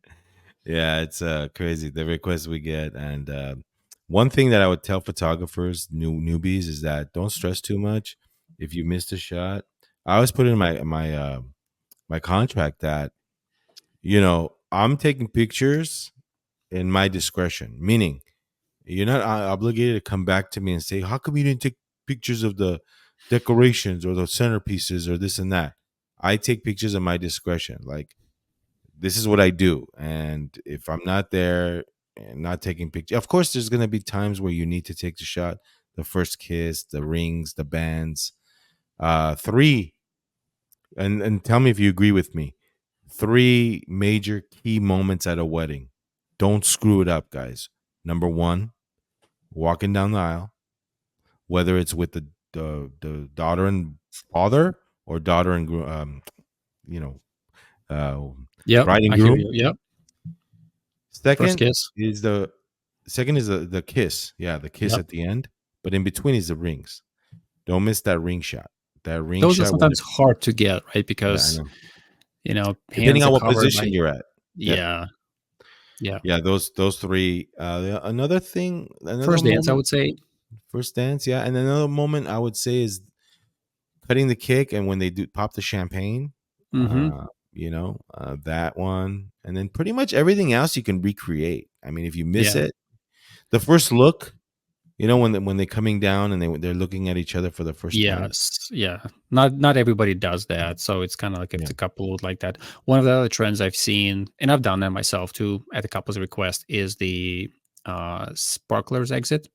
Yeah, it's crazy the requests we get, and one thing that I would tell photographers, newbies, is that don't stress too much. If you missed a shot, I always put in my contract that I'm taking pictures in my discretion, meaning you're not obligated to come back to me and say, how come you didn't take pictures of the decorations or the centerpieces or this and that. I take pictures of my discretion. Like, this is what I do. And if I'm not there and not taking pictures, of course, there's going to be times where you need to take the shot, the first kiss, the rings, the bands. Three, and tell me if you agree with me. Three major key moments at a wedding. Don't screw it up, guys. Number one, walking down the aisle, whether it's with the daughter and father or daughter and you know uh, Yep, bride and I hear groom. you. Yep, first Second kiss. is the kiss. Yeah, the kiss Yep. at the end. But in between is the rings. Don't miss that ring shot. That ring Those are shot when sometimes hard to get, right? yeah, I Because, know. Depending hands are on what covered position by. you're at. That Yeah, yeah. Yeah, those three. Another thing, another First dance, I moment, would say. first dance, yeah, and another moment I would say is cutting the cake and when they do pop the champagne. Mhm. That one, and then pretty much everything else you can recreate. I mean, if you miss Yeah. it, the first look, when they're coming down and they're looking at each other for the first time. Yes, yeah. Not everybody does that, so it's kinda like if Yeah. the couple would like that. One of the other trends I've seen, and I've done that myself too at the couple's request, is the, sparklers exit.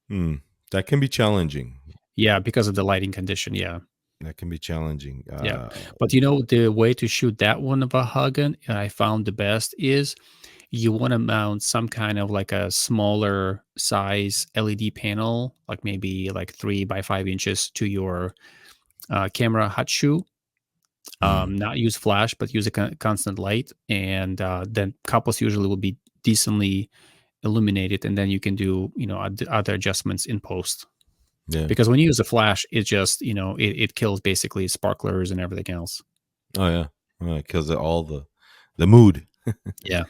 Hmm. That can be challenging. Yeah, because of the lighting condition, yeah. That can be challenging. Yeah. But the way to shoot that one of a Vahagn, and I found the best is you want to mount some kind of like a smaller size LED panel, like maybe like 3 by 5 inches to your camera hot shoe. Mm. Not use flash, but use a constant light, and then couples usually will be decently illuminated, and then you can do other adjustments in post. Yeah. Because when you use a flash, it just it kills basically sparklers and everything else. Oh yeah. Because all the mood. Yeah.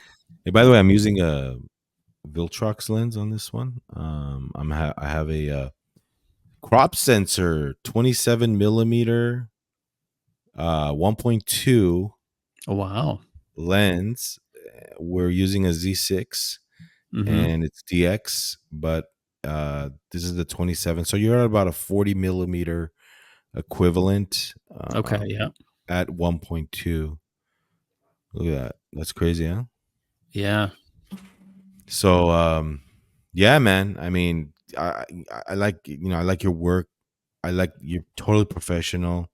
Hey, by the way, I'm using a Viltrox lens on this one. I have a crop sensor, 27 millimeter, 1.2 Oh, wow. lens. We're using a Z6 Hmm. and it's DX, but this is the 27. So you're at about a 40 millimeter equivalent Okay. Yeah. at 1.2. Look at that. That's crazy, huh? Yeah. So yeah, man. I mean, I like, I like your work. I like you're totally professional.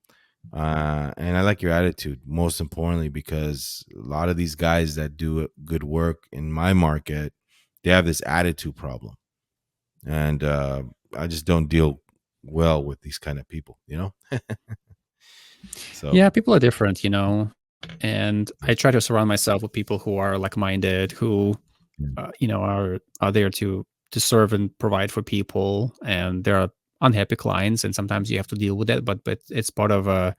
And I like your attitude, most importantly, because a lot of these guys that do good work in my market, they have this attitude problem, and I just don't deal well with these kind of people, you know. So Yeah. People are different, and I try to surround myself with people who are like-minded, who yeah, are there to serve and provide for people. And there are unhappy clients, and sometimes you have to deal with that. But it's part of an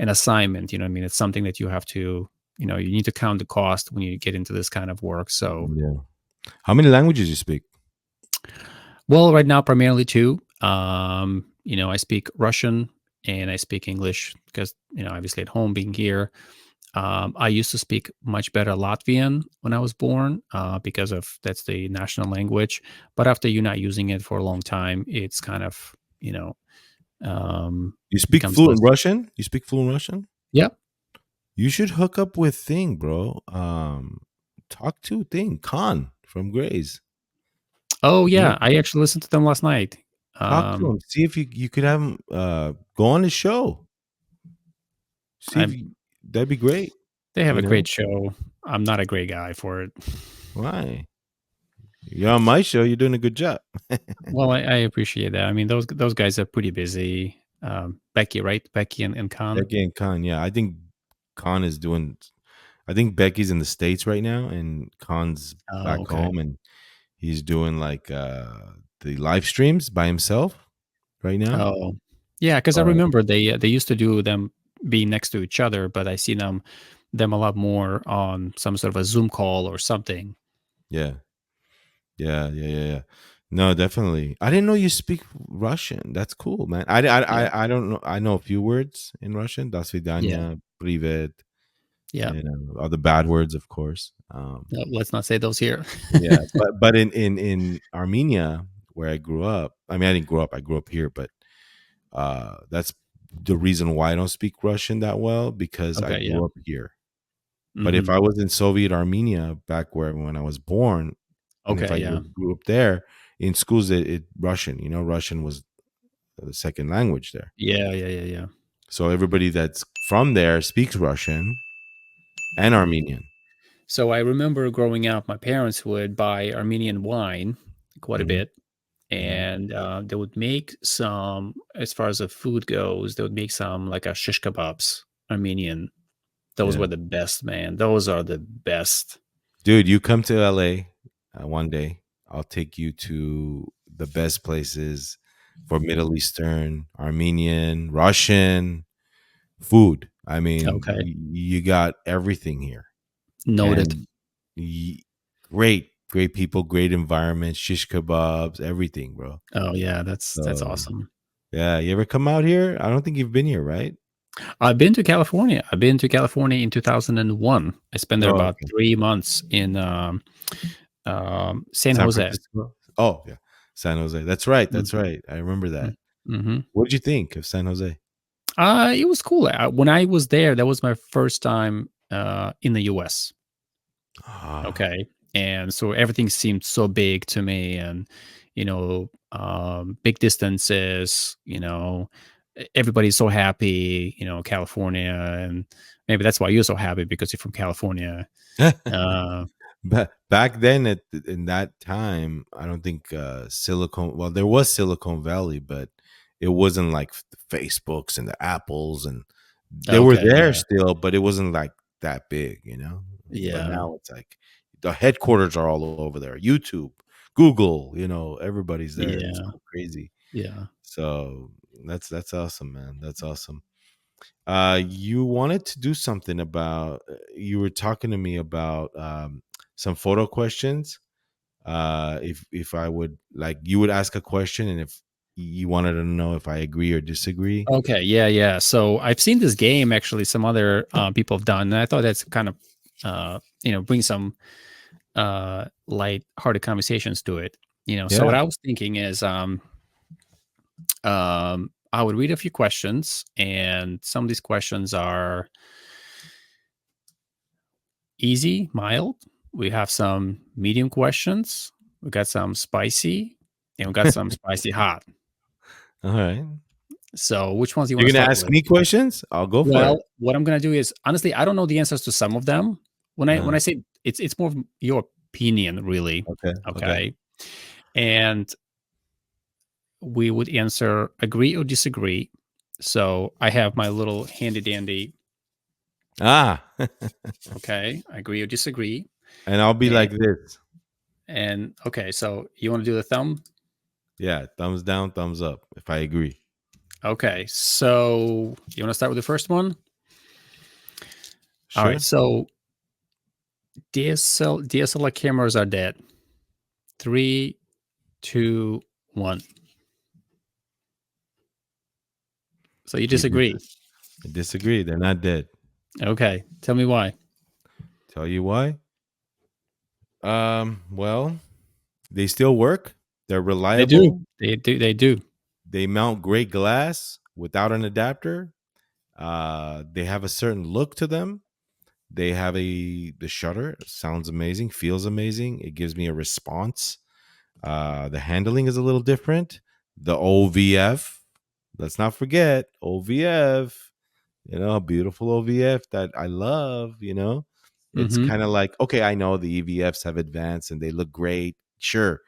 assignment. You know what I mean? It's something that you have to, you need to count the cost when you get into this kind of work. So, yeah. How many languages you speak? well, right now primarily two. I speak Russian and I speak English because obviously at home being here. I used to speak much better Latvian when I was born because of that's the national language. But after you're not using it for a long time, it's kind of You speak becomes less. fluent Russian? You speak fluent Russian? Yeah. You should hook up with Thing, bro. Talk to Thing Khan from Grays. Oh Yeah, yeah, I actually listened to them last night. talk to Um, him. See if you could have him go on his show. See if I you, that'd be great. They have You a know great show. I'm not a great guy for it. why? You're on my show. You're doing a good job. Well, I appreciate that. I mean, those guys are pretty busy. Becky, right? Becky and Khan. Becky and Khan, yeah, I think Khan is doing. I think Becky's in the States right now, and Khan's Oh, back okay. home, and he's doing like the live streams by himself right now. Oh, yeah. Because I But remember they used to do them being next to each other, but I see them a lot more on some sort of a Zoom call or something. yeah, yeah. No, definitely. I didn't know you speak Russian. That's cool, man. Yeah, I don't know. I know a few words in Russian. До yeah, свидания, привет, yeah. and all the bad words, of course. No, let's not say those here. Yeah, but in Armenia where I grew up, I mean, I didn't grow up. I grew up here, but that's the reason why I don't speak Russian that well because I Okay, yeah. grew up here. But if Hmm. I was in Soviet Armenia back where when I was born, and if Okay, I yeah, grew up there in schools, it Russian. Russian was the second language there. yeah, yeah, yeah, yeah. So everybody that's from there speaks Russian and Armenian. So I remember growing up, my parents would buy Armenian wine quite a Hmm. bit, and they would make some, as far as the food goes, they would make some like a shish kebabs, Armenian. Those Yeah, were the best, man. Those are the best. dude, you come to LA one day. I'll take you to the best places for Middle Eastern, Armenian, Russian food. I mean, Okay, you got everything here, noted. and y- great people, great environment, shish kebabs, everything, bro. Oh yeah, that's So awesome. yeah, you ever come out here? I don't think you've been here, right? I've been to California. I've been to California in 2001. I spent there Oh, about okay. 3 months in San San Jose. Francisco. Oh, yeah, San Jose. That's right. That's Mm-hmm. right. I remember that. Mm-hmm. What did you think of San Jose? It was cool. When I was there, that was my first time in the US. Ah, Okay. And so everything seemed so big to me, and, big distances, everybody's so happy, California. And maybe that's why you're so happy because you're from California. Uh, but back then, in that time, I don't think Silicon. Well, there was Silicon Valley, but it wasn't like the Facebooks and the Apples and They were Okay, there yeah, still, but it wasn't like that big, you know. But yeah, now it's like the headquarters are all over there. YouTube, Google, everybody's there. It's yeah, going crazy. yeah. So that's awesome, man. That's awesome. You wanted to do something about. You were talking to me about some photo questions. If I would like, you would ask a question, and if you wanted to know if I agree or disagree. Okay, yeah, yeah. So I've seen this game actually. Some other people have done, and I thought that's kind of bring some light-hearted conversations to it. So Yeah. what I was thinking is, I would read a few questions, and some of these questions are easy, mild. We have some medium questions. We got some spicy, and we got some spicy hot. All right. So which ones do you want You're to gonna start ask with? me questions? I'll go for it. Well, what I'm gonna do is honestly, I don't know the answers to some of them. When I Uh, say it's more of your opinion, really. okay. Okay. Okay. And we would answer agree or disagree. So I have my little handy dandy, Ah, okay, agree or disagree. and I'll be And, like this. and okay, so you want to do the thumb? Yeah, thumbs down, thumbs up. If I agree. Okay, so you want to start with the first one? All right, Sure. so DSLR cameras are dead. Three, two, one. So you You disagree. disagree. They're not dead. Okay, tell me why. Tell you why. Well, they still work. They're They do. reliable. They do. They do. They mount great glass without an adapter. They have a certain look to them. They have the shutter sounds amazing, feels amazing. It gives me a response. The handling is a little different. The OVF, let's not forget OVF. A beautiful OVF that I love. It's Mm-hmm. kind of like, okay, I know the EVFs have advanced and they look great, sure,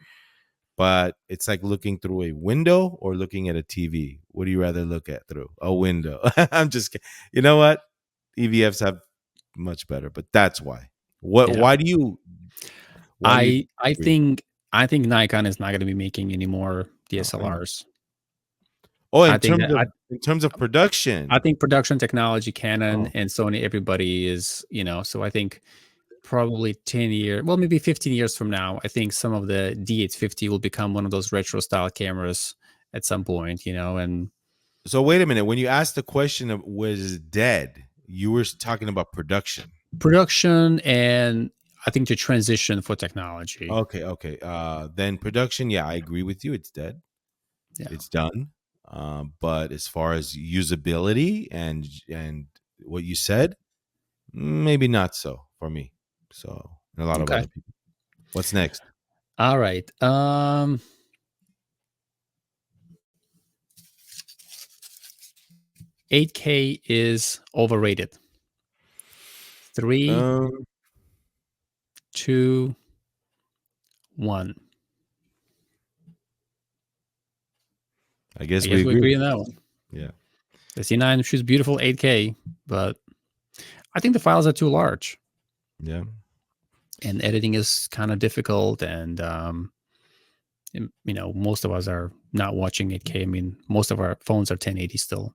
but it's like looking through a window or looking at a TV. What do you rather look at through? A window. I'm just kidding. You know what? EVFs have much better, but that's why. What? Yeah. Why do you I disagree? think I think Nikon is not going to be making any more Oh, I know. DSLRs. Oh, I think that in terms of I production. think production technology, Canon Oh, and Sony, everybody is, so I think probably 10 years, well, maybe 15 years from now, I think some of the D850 will become one of those retro style cameras at some point, and so wait a minute. When you asked the question of was dead, you were talking about production. production and I think the transition for technology. Okay, okay. Then production, yeah, I agree with you. It's dead. Yeah. It's done. But as far as usability and what you said, maybe not so for me. So, and a lot of Okay. other people. What's next? All right. 8K is overrated. Three, Um, two, one. I I guess we guess we agree. agree on that one. Yeah, The C9 shoots beautiful 8K, but I think the files are too large yeah. and editing is kind of difficult. And, most of us are not watching 8K. I mean, most of our phones are 1080 still.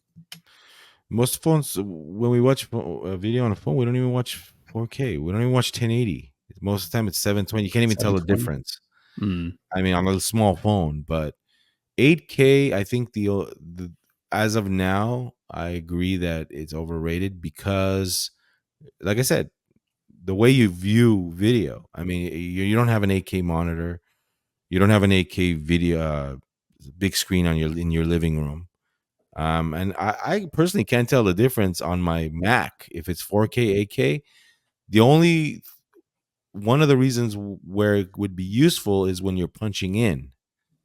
Most phones, when we watch a video on a phone, we don't even watch 4K. We don't even watch 1080. Most of the time, it's 720. You can't even tell the 720. difference. Mm, I mean, on a small phone, but 8K, I think the as of now, I agree that it's overrated because, like I said, the way you view video. I mean, you don't have an 8K monitor, you don't have an 8K video, big screen on in your living room. And I personally can't tell the difference on my Mac if it's 4K, 8K. The only one of the reasons where it would be useful is when you're punching in.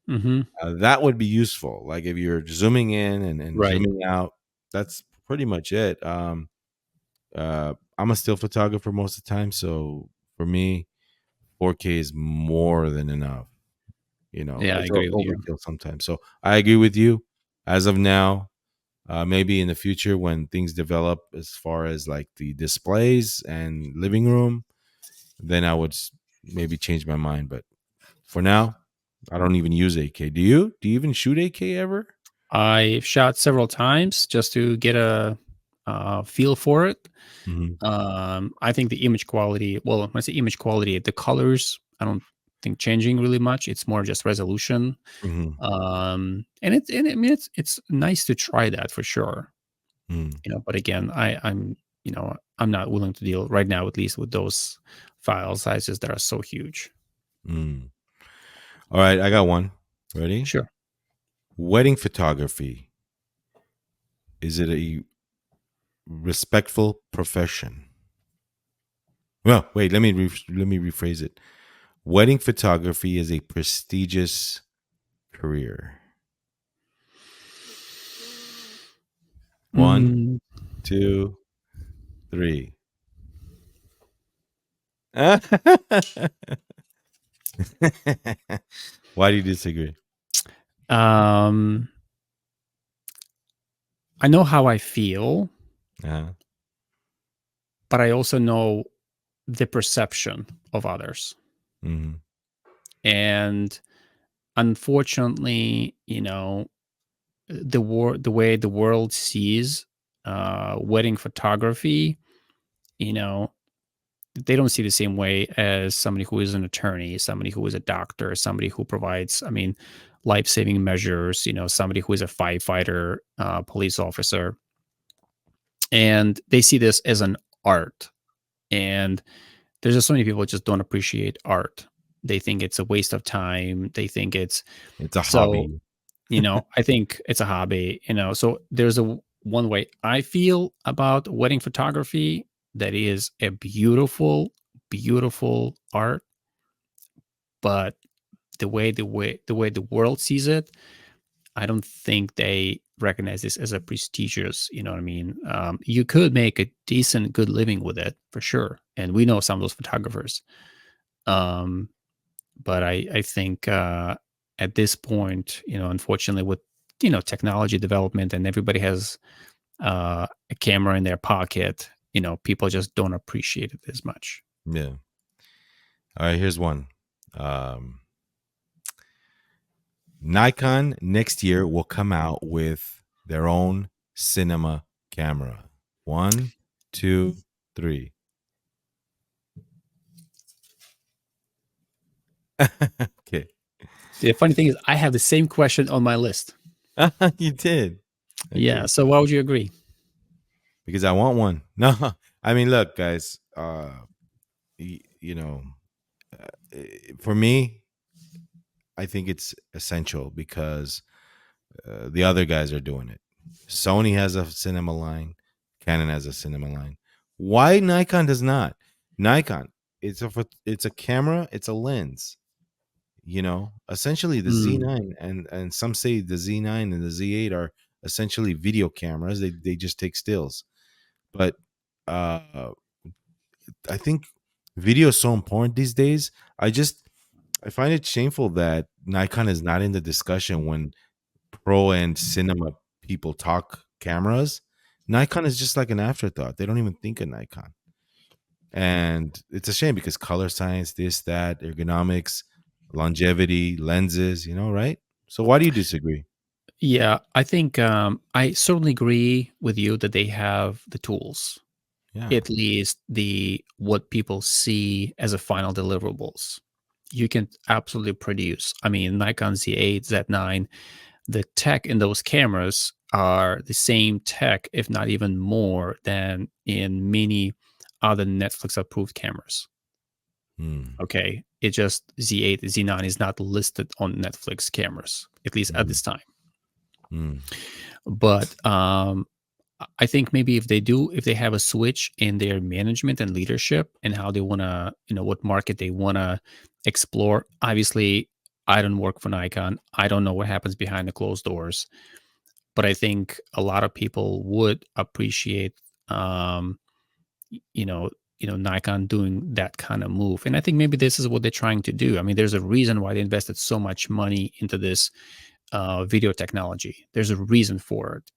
hmm. That would be useful. Like if you're zooming in and Right. zooming out, that's pretty much it. I'm a still photographer most of the time, so for me, 4K is more than enough. Yeah, I It's agree with you. overkill sometimes. So I agree with you. As of now, Maybe in the future when things develop as far as like the displays and living room, then I would maybe change my mind. But for now, I don't even use 8K. Do you? Do you even shoot 8K ever? I shot several times just to get a feel for it. Mm-hmm. I think the image quality, well, when I say image quality, the colors, I don't think changing really much. It's more just resolution. Mm-hmm. And I mean, it's nice to try that for sure. Mm-hmm. But again, I'm not willing to deal right now, at least with those file sizes that are so huge. Mm. All right, I got one. Ready? Sure. Wedding photography. Is it a respectful profession? Well, wait. Let me rephrase it. Wedding photography is a prestigious career. One, Mm, two, three. Why do you disagree? um, I know how I feel, Uh, but I also know the perception of others. mhm, And unfortunately, the way the world sees wedding photography, you know, they don't see the same way as somebody who is an attorney, somebody who is a doctor, somebody who provides, I mean, life-saving measures, somebody who is a firefighter, police officer, and they see this as an art. And there's just so many people that just don't appreciate art. They think it's a waste of time. They think it's it's a so, hobby. I think it's a hobby, so there's one way I feel about wedding photography that is a beautiful, beautiful art, but the way the world sees it, I don't think they recognize this as a prestigious, you know what I mean? You could make a decent, good living with it for sure. And we know some of those photographers. Um, but I think at this point, unfortunately, with technology development and everybody has a camera in their pocket, people just don't appreciate it as much. Yeah. All right, here's one. Um, Nikon next year will come out with their own cinema camera. One, two, three. Okay. The funny thing is, I have the same question on my list. You did. Yeah. Okay. So why would you agree? Because I want one. No, I mean, look, guys. You know, for me, I think it's essential because the other guys are doing it. Sony has a cinema line. Canon has a cinema line. Why Nikon does not? Nikon, it's a camera. It's a lens. Essentially the Mm, Z9 and some say the Z9 and the Z8 are essentially video cameras. They just take stills. But uh I think video is so important these days. I find it shameful that Nikon is not in the discussion when pro and cinema people talk cameras. Nikon is just like an afterthought. They don't even think of Nikon. And it's a shame because color science, this, that, ergonomics, longevity, lenses, right? So why do you disagree? yeah, I think I certainly agree with you that they have the tools, Yeah. at least the what people see as a final deliverables. You can absolutely produce. I mean, Nikon Z8, Z9, the tech in those cameras are the same tech, if not even more, than in many other Netflix approved cameras. Mm, Okay. It just Z8, Z9 is not listed on Netflix cameras, at least at mm, this time. mm, But I think maybe if they have a switch in their management and leadership and how they want to, what market they want to explore. Obviously, I don't work for Nikon. I don't know what happens behind the closed doors, but I think a lot of people would appreciate, um, you know, Nikon doing that kind of move. And I think maybe this is what they're trying to do. I mean, there's a reason why they invested so much money into this video technology. There's a reason for it.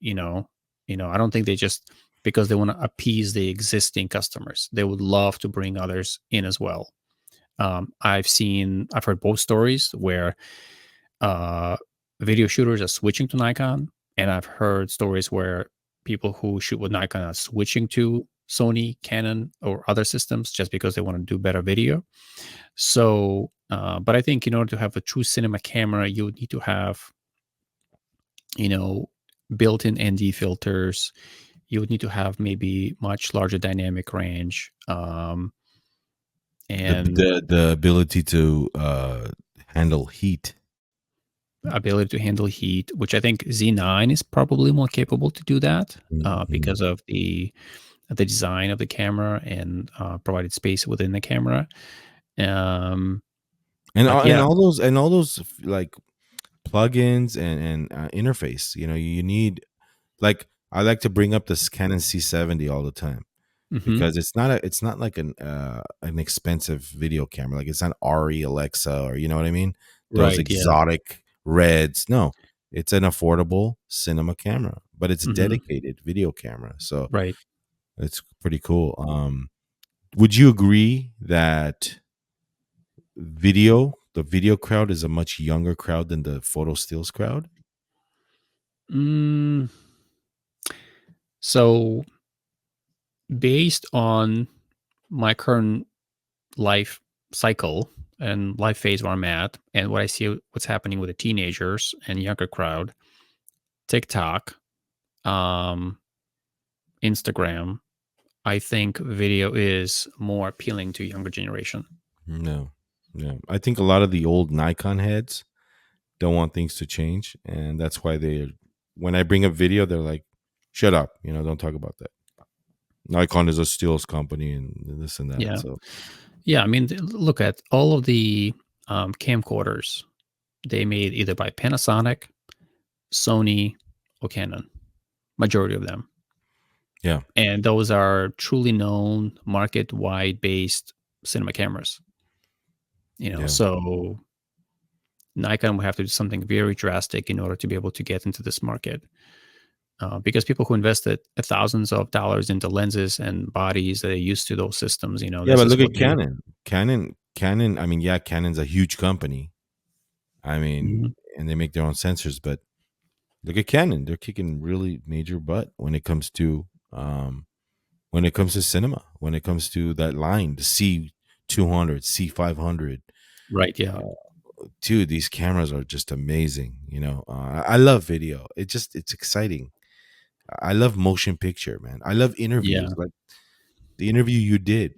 I don't think they just because they want to appease the existing customers. They would love to bring others in as well. I've heard both stories where uh, video shooters are switching to Nikon, and I've heard stories where people who shoot with Nikon are switching to Sony, Canon, or other systems just because they want to do better video. So, but I think in order to have a true cinema camera, you would need to have, you know, built-in ND filters. You would need to have maybe much larger dynamic range, and The ability to handle heat. ability to handle heat, which I think Z9 is probably more capable to do that Mhm. because of the design of the camera and provided space within the camera. Um, but And yeah, all those like plugins and interface. You know, you need like I like to bring up this Canon C70 all the time hmm because it's not like an expensive video camera. Like it's not RE Alexa or you know what I mean? Those right, yeah, exotic reds. No, it's an affordable cinema camera, but it's a hmm dedicated video camera. So right. it's pretty cool. Would you agree that the video crowd is a much younger crowd than the photo stills crowd? Mm, so based on my current life cycle and life phase where I'm at, and what I see what's happening with the teenagers and younger crowd, TikTok, um, Instagram, I think video is more appealing to younger generation. No, no. I think a lot of the old Nikon heads don't want things to change, and that's why when I bring up video, they're like, "Shut up," you know, don't talk about that. Nikon is a stills company and this and that. Yeah, So yeah. I mean, look at all of the camcorders they made either by Panasonic, Sony, or Canon. Majority of them, yeah, and those are truly known market wide based cinema cameras. yeah, So Nikon will have to do something very drastic in order to be able to get into this market. Because people who invested thousands of dollars into lenses and bodies that are used to those systems, yeah. this But is look what at they. Canon. I mean, yeah, Canon's a huge company. I mean, Mhm. and they make their own sensors, but look at Canon. They're kicking really major butt when it comes to cinema, when it comes to that line, the C200, C500. Right? Yeah. Dude, these cameras are just amazing. I love video. It's exciting. I love motion picture, man. I love interviews, Yeah. like the interview you did.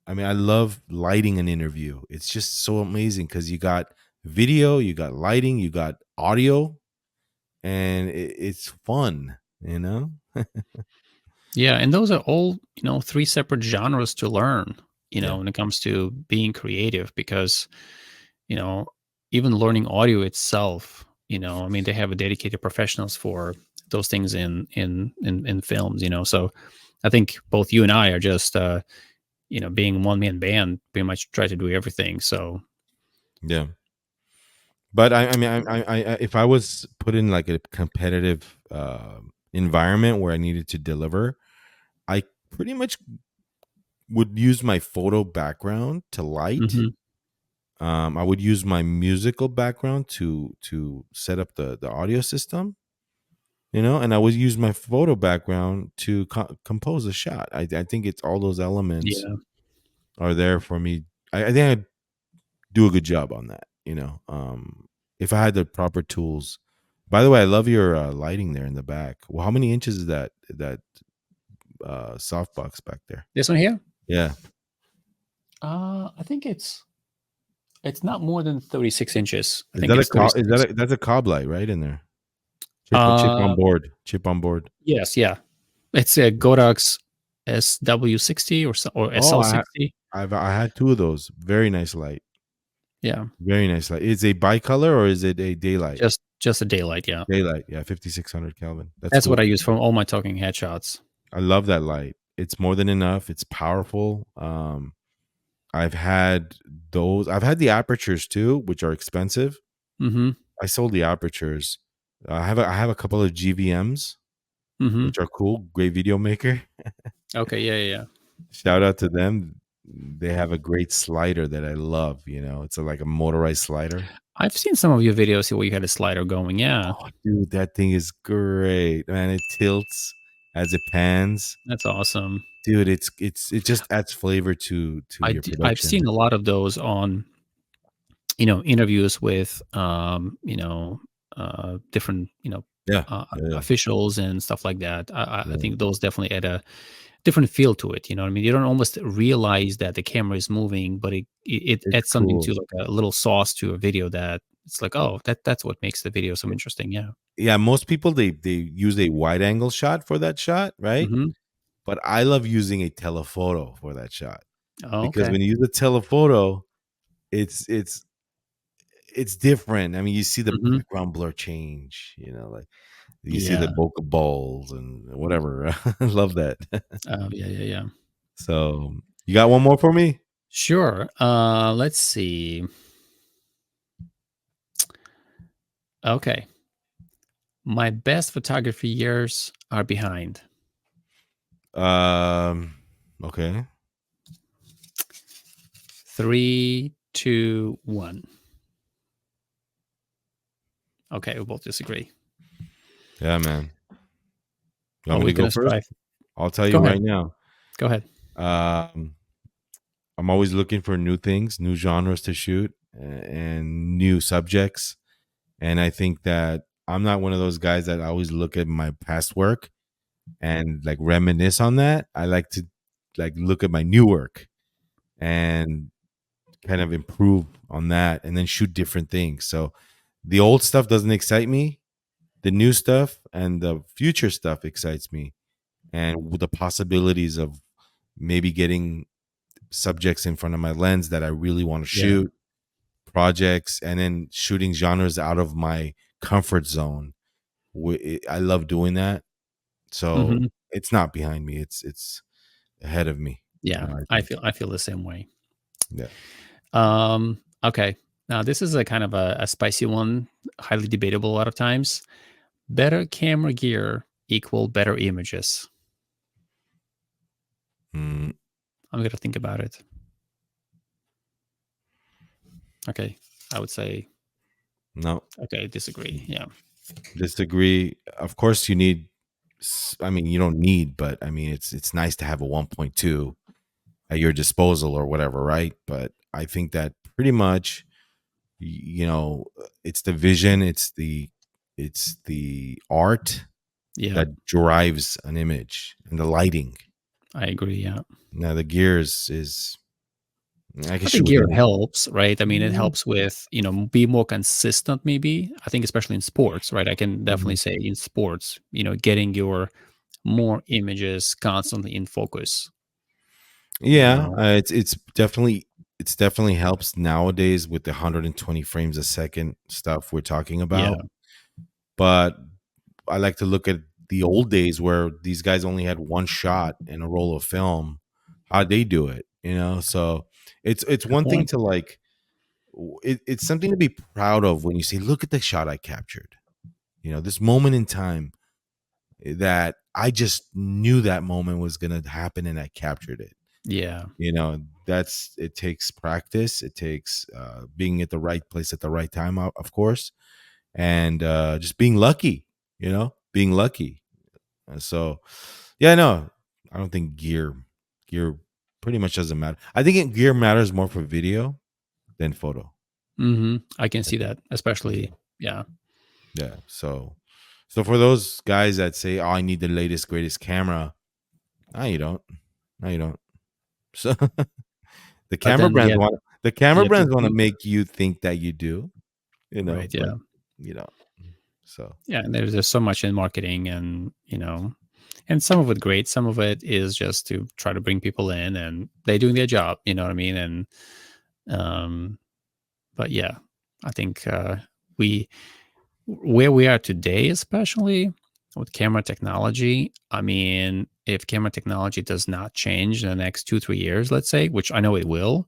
I mean, I love lighting an interview. It's just so amazing because you got video, you got lighting, you got audio, and it's fun. You know? Yeah. And those are all three separate genres to learn. Yeah. When it comes to being creative, because you know even learning audio itself. I mean, they have a dedicated professionals for those things in films. So I think both you and I are just being one man band, pretty much try to do everything. So Yeah. But I mean, if I was put in like a competitive environment where I needed to deliver, I pretty much would use my photo background to light. mhm, I would use my musical background to set up the audio system, and I would use my photo background to compose a shot. I think it's all those elements yeah. are there for me. I think I do a good job on that. If I had the proper tools. By the way, I love your lighting there in the back. Well, how many inches is that softbox back there? This one here, Yeah, I think it's not more than 36 inches. I is think that a it's is 36. that's a cob light right in there? Chip on uh board. Chip on board. yes, yeah, it's a Godox SW60 or Oh, SL60. I had two of those. Very nice light. Yeah, Very nice light. Is it bicolor or is it a daylight? just a daylight. Yeah, Daylight. Yeah, 5600 Kelvin. That's that's what cool. I use for all my talking headshots. I love that light. It's more than enough. It's powerful. I've had those. I've had the apertures too, which are expensive. Hmm I sold the apertures. I have a couple of GVMs. Mhm. which are cool. Great video maker. Okay, yeah, yeah, yeah. Shout out to them. They have a great slider that I love. It's like a motorized slider. I've seen some of your videos where you had a slider going, yeah. Oh, dude, that thing is great, man. It tilts as it pans. That's awesome. Dude, it just adds flavor to your I've production. seen a lot of those on, interviews with, different, Yeah, yeah, yeah, officials and stuff like that. I yeah. think those definitely add a different feel to it. You know what I mean? You don't almost realize that the camera is moving, but it It's adds something to cool. like a little sauce to a video that it's like, oh, that's what makes the video so interesting. Yeah. Yeah, most people they use a wide angle shot for that shot, right? Hmm. But I love using a telephoto for that shot Oh, because okay. when you use a telephoto, it's it's it's different. I mean, you see the Hmm. background blur change, like you see the Yeah. bokeh balls and whatever. I love that. Yeah. Yeah. Yeah. So, you got one more for me? Sure. Let's see. Okay. My best photography years are behind. Um, okay. 3, 2, 1. Okay, we both disagree. Yeah, man. You want Well, me to we go can first? strive. I'll tell Go you ahead. right now. Go ahead. Um, I'm always looking for new things, new genres to shoot, and new subjects. And I think that I'm not one of those guys that always look at my past work and like reminisce on that. I like to like look at my new work and kind of improve on that and then shoot different things. So the old stuff doesn't excite me. The new stuff and the future stuff excites me. And with the possibilities of maybe getting subjects in front of my lens that I really want to Yeah. shoot, projects, and then shooting genres out of my comfort zone. I love doing that. So Mhm. it's not behind me. It's ahead of me. Yeah, I I think. feel the same way. Yeah. Okay. Now this is a kind of a spicy one, highly debatable a lot of times. Better camera gear equal better images. Mm, I'm gonna think about it. Okay. I would say no, okay, disagree. Yeah. disagree. Of course, you need. I mean, you don't need, but I mean, it's nice to have a 1.2 at your disposal or whatever, right? But I think that pretty much, it's the vision, it's the art Yeah. that drives an image and the lighting. I agree. Yeah. Now the gears is I can I think shoot with gear any. helps, right? I mean, it Mhm. helps with, be more consistent maybe. I think especially in sports, right? I can definitely Mhm. say in sports, getting your more images constantly in focus, you Yeah, know? it's definitely helps nowadays with the 120 frames a second stuff we're talking about. Yeah. But I like to look at the old days where these guys only had one shot in a roll of film. How'd they do it? So it's Good one thing point. to like. It's something to be proud of when you say, "Look at the shot I captured." This moment in time that I just knew that moment was gonna happen, and I captured it. Yeah. That's it takes practice. It takes being at the right place at the right time, of course, and just being lucky. Being lucky. So, yeah, no, I don't think gear pretty much doesn't matter. I think gear matters more for video than photo. I can I see think. that, especially Yeah, yeah. yeah. So for those guys that say, "Oh, I need the latest greatest camera," no, you don't. No, you don't. So the But camera then brands yeah, want the camera yeah, brands want to make you think that you do. right, But yeah. you know, so Yeah, and there's so much in marketing and, and some of it great, some of it is just to try to bring people in and they doing their job, you know what I mean? And um but yeah, I think we where we are today, especially with camera technology, I mean, if camera technology does not change in the next 2, 3 years, let's say, which I know it will,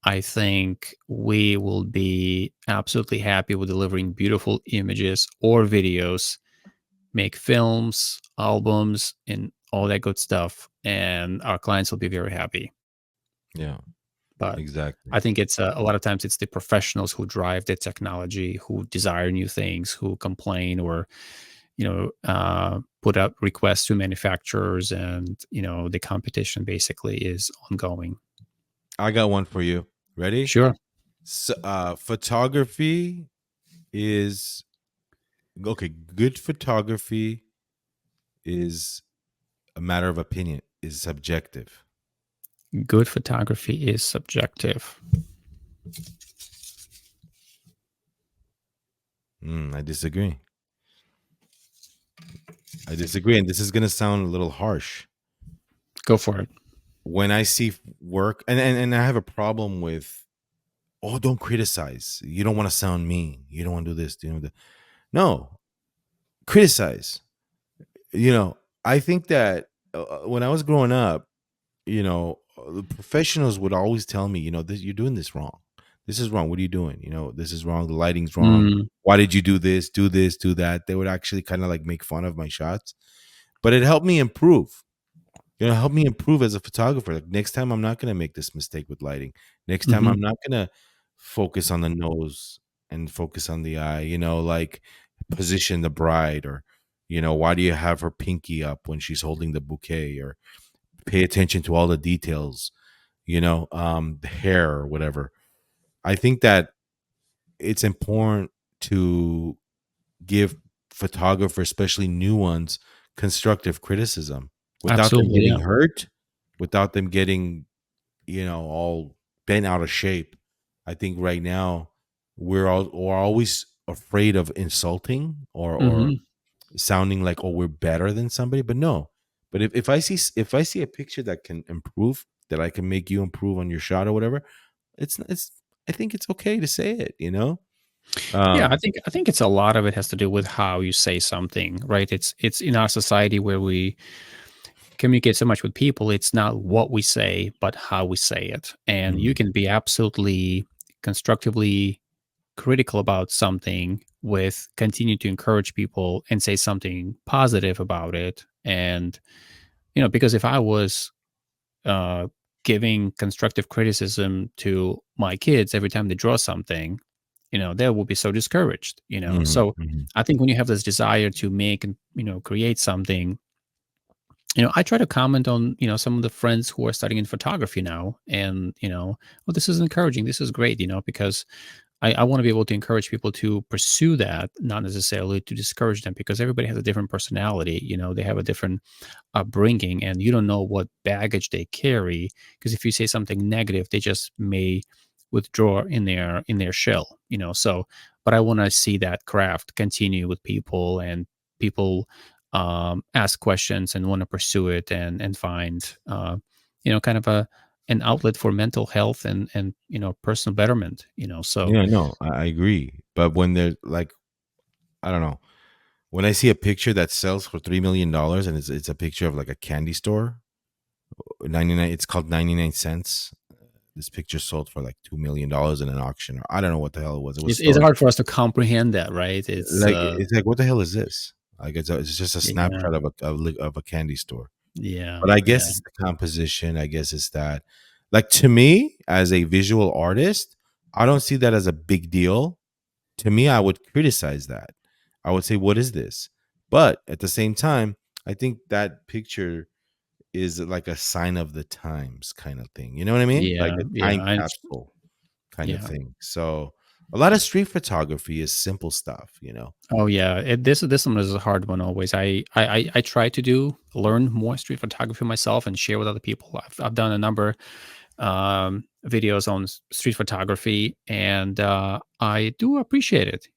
I think we will be absolutely happy with delivering beautiful images or videos make films, albums, and all that good stuff, and our clients will be very happy. Yeah, But exactly. I think it's a lot of times it's the professionals who drive the technology, who desire new things, who complain or put up requests to manufacturers, and the competition basically is ongoing. I got one for you. Ready? Sure. So, photography is okay. Good photography is a matter of opinion. Is subjective. Good photography is subjective. I disagree. I disagree, and this is gonna sound a little harsh. Go for it. When I see work, and I have a problem with, oh, don't criticize. You don't want to sound mean. You don't want to do this. You know, no, criticize. You know, I think that when I was growing up, the professionals would always tell me, this, you're doing this wrong. This is wrong. What are you doing? This is wrong. The lighting's wrong. Mm, Why did you do this? Do this, do that. They would actually kind of like make fun of my shots, but it helped me improve. Help me improve as a photographer. Like next time, I'm not gonna make this mistake with lighting. Next time, mhm, I'm not gonna focus on the nose and focus on the eye. Like position the bride, or why do you have her pinky up when she's holding the bouquet, or pay attention to all the details. The hair or whatever. I think that it's important to give photographers, especially new ones, constructive criticism without them absolutely, getting yeah. hurt, without them getting, all bent out of shape. I think right now we're always afraid of insulting, or Mhm. sounding like, oh, we're better than somebody. But no. But if I see a picture that can improve, that I can make you improve on your shot or whatever, it's I think it's okay to say it. Yeah, I Um think I think it's a lot of it has to do with how you say something, right? It's in our society where we communicate so much with people, it's not what we say, but how we say it. And you mhm, can be absolutely constructively critical about something with continue to encourage people and say something positive about it. And because if I was uh, giving constructive criticism to my kids every time they draw something, they will be so discouraged. mhm, So mhm. I think when you have this desire to make and create something, I try to comment on some of the friends who are studying in photography now, and well, this is encouraging, this is great, because I want to be able to encourage people to pursue that, not necessarily to discourage them, because everybody has a different personality. They have a different upbringing, and you don't know what baggage they carry. Because if you say something negative, they just may withdraw in their shell. So, but I want to see that craft continue with people, and people ask questions and want to pursue it, and find kind of an outlet for mental health and personal betterment. So Yeah, no, I agree. But when they're like, I don't know, when I see a picture that sells for $3 million, and it's a picture of like a candy store, 99, it's called 99 cents. This picture sold for like $2 million in an auction, or I don't know what the hell it was. It was it's stolen. hard for us to comprehend that, right? It's It's like, what the hell is this? Like, it's just a yeah, snapshot of a candy store. yeah, But I guess yeah, it's the composition. I guess it's that, like, to me as a visual artist, I don't see that as a big deal. To me, I would criticize that. I would say, what is this? But at the same time, I think that picture is like a sign of the times kind of thing. You know what I mean? Like yeah, a yeah. time capsule kind of Yeah. thing. So a lot of street photography is simple stuff. Oh yeah, this one is a hard one always. I try to learn more street photography myself and share with other people. I've done a number videos on street photography, and I do appreciate it,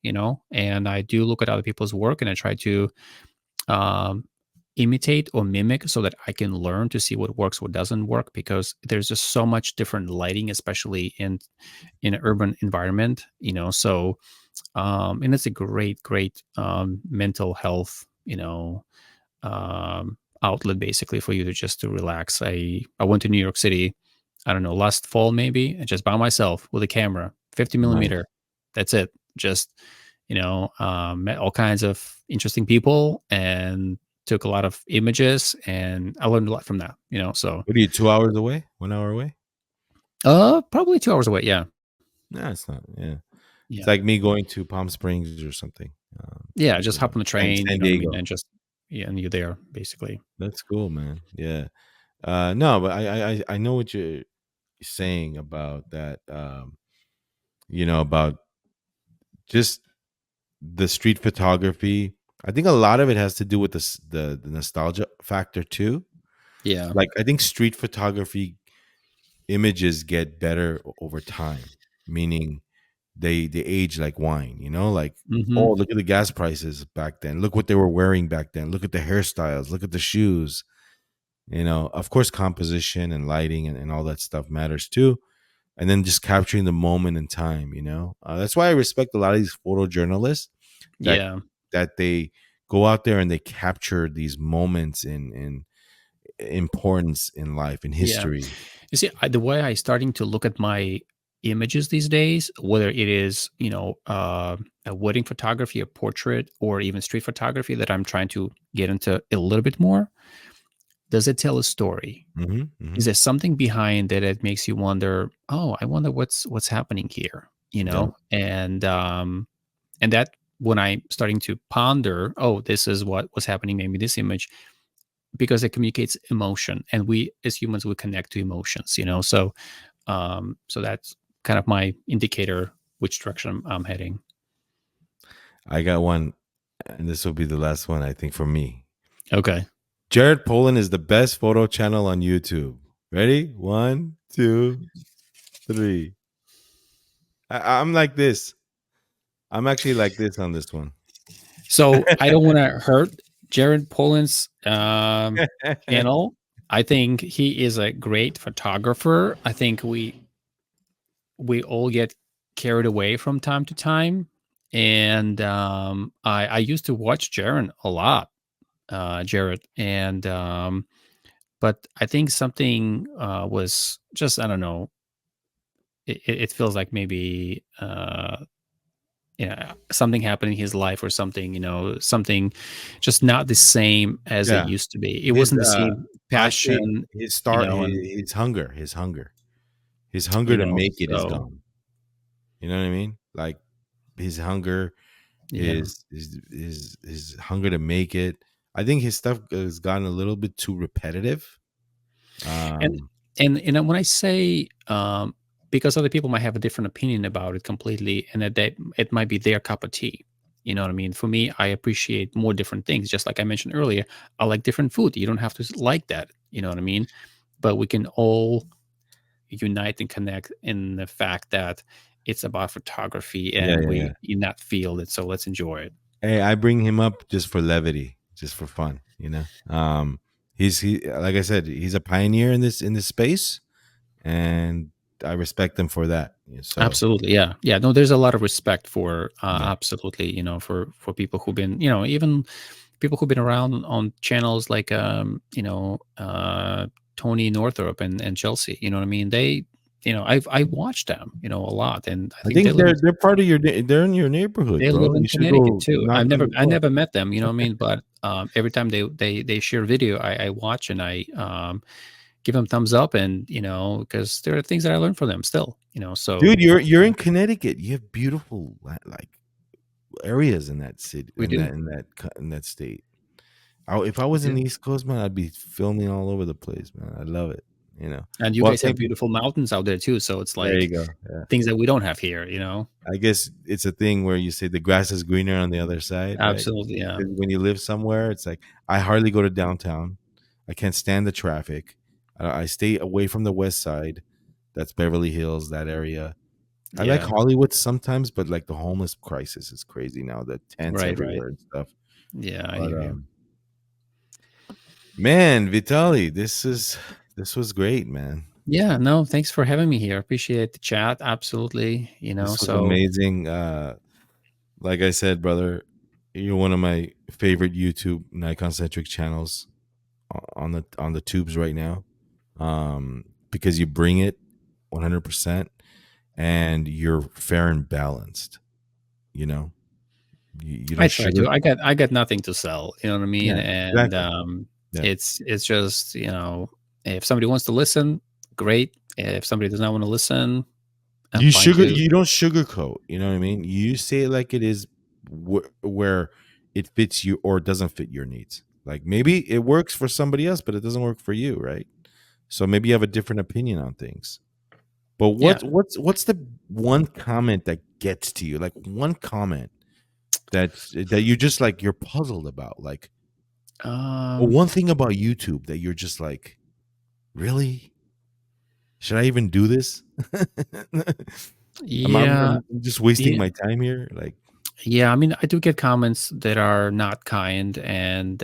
and I do look at other people's work, and I try to um, imitate or mimic so that I can learn to see what works, what doesn't work, because there's just so much different lighting, especially in an urban environment. So and it's a great mental health outlet basically for you to just to relax. I went to New York City, I don't know, last fall maybe, and just by myself with a camera, 50 Nice. millimeter. That's it. Just met all kinds of interesting people and took a lot of images, and I learned a lot from that. So What are you, 2 hours away? 1 hour away? probably 2 hours away. Yeah, No, it's not. Yeah. It's yeah, like me going to Palm Springs or something. yeah. You Just hop know, on the train. San You know what I mean, Diego. and just yeah, and you're there basically. That's cool, man. Yeah. No, but I know what you're saying about that. About just the street photography. I think a lot of it has to do with the nostalgia factor too. Yeah. Like I think street photography images get better over time, meaning they age like wine, like, Hmm. oh, look at the gas prices back then, look what they were wearing back then, look at the hairstyles, look at the shoes. Of course composition and lighting and all that stuff matters too, and then just capturing the moment in time. That's why I respect a lot of these photojournalists that Yeah. they go out there and they capture these moments in importance in life, in Yeah. history. You see, the way I starting to look at my images these days, whether it is a wedding photography, a portrait, or even street photography that I'm trying to get into a little bit more, does it tell a story? Hmm, hmm. Is there something behind that that makes you wonder? Oh, I wonder what's happening here. Yeah. And that when I'm starting to ponder, oh, this is what was happening. Maybe this image because it communicates emotion, and we as humans we connect to emotions. So that's kind of my indicator which direction I'm heading. I got one, and this will be the last one, I think, for me. Okay. Jared Polin is the best photo channel on YouTube. Ready? One, two, three. I'm like this. I'm actually like this on this one. So I don't want to hurt Jared Poland's channel. I think he is a great photographer. I think we all get carried away from time to time, and I used to watch Jared a lot, Jared, and but I think something was just I don't know. It feels like maybe something happened in his life or something, something just not the same as it Yeah. used to be. It His wasn't the same I say passion, his star his, and his hunger, his hunger to make it is so gone. You know what I mean? Like his hunger, yeah. his hunger to make it. I think his stuff has gotten a little bit too repetitive. And Um, when I say, because other people might have a different opinion about it completely, and that it might be their cup of tea. You know what I mean? For me, I appreciate more different things. Just like I mentioned earlier, I like different food. You don't have to like that. You know what I mean? But we can all unite and connect in the fact that it's about photography, yeah, and yeah, we yeah. in that field. And so let's enjoy it. Hey, I bring him up just for levity, just for fun. He like I said, he's a pioneer in this space, and I respect him for that. Yeah, so Absolutely, yeah, yeah. No, there's a lot of respect for yeah, absolutely, for people who've been, even people who've been around on channels like Tony Northrup and Chelsea. You know what I mean? They, I watched them, a lot, and I I think they think live in they're part of they're in your neighborhood, they bro. live in You should Connecticut go too. knock on the I door. never met them. You know what I mean? But every time they share video, I watch, and I give them thumbs up, and because there are things that I learned from them still. So Dude, you're in Connecticut. You have beautiful like areas in that city, we do. in that state. If I We was in do. the East Coast, man, I'd be filming all over the place, man. I love it. You know. And you Well, guys have thank you. beautiful mountains out there too, so it's There you like go. Yeah. things that we don't have here. I guess it's a thing where you say the grass is greener on the other side, right? Absolutely, yeah. Because when you live somewhere, it's like I hardly go to downtown. I can't stand the traffic. I stay away from the west side. That's Beverly Hills, that area. I like Yeah. Hollywood sometimes, but like the homeless crisis is crazy now. The tents Right, right. everywhere and stuff. Yeah, I But hear you. man, Vitali, this was great, man. Yeah, no, thanks for having me here. Appreciate the chat. Absolutely. This was So amazing. Like I said, brother, you're one of my favorite YouTube Nikon centric channels on the tubes right now. Because you bring it 100% and you're fair and balanced, you know. You I don't try to. sugar. I got nothing to sell. You know what I mean? Yeah, And exactly. Yeah. it's just, if somebody wants to listen, great. If somebody does not want to listen, I'm fine too. You don't sugarcoat, you know what I mean? You say it like it is, where it fits you or doesn't fit your needs. Like maybe it works for somebody else, but it doesn't work for you, right? So maybe you have a different opinion on things. But Yeah. what's the one comment that gets to you? Like one comment that you just like you're puzzled about. Like, or Um. one thing about YouTube that you're just like, really? Should I even do this? Yeah. I'm just wasting Yeah. my time here. Like, Yeah. I mean, I do get comments that are not kind, and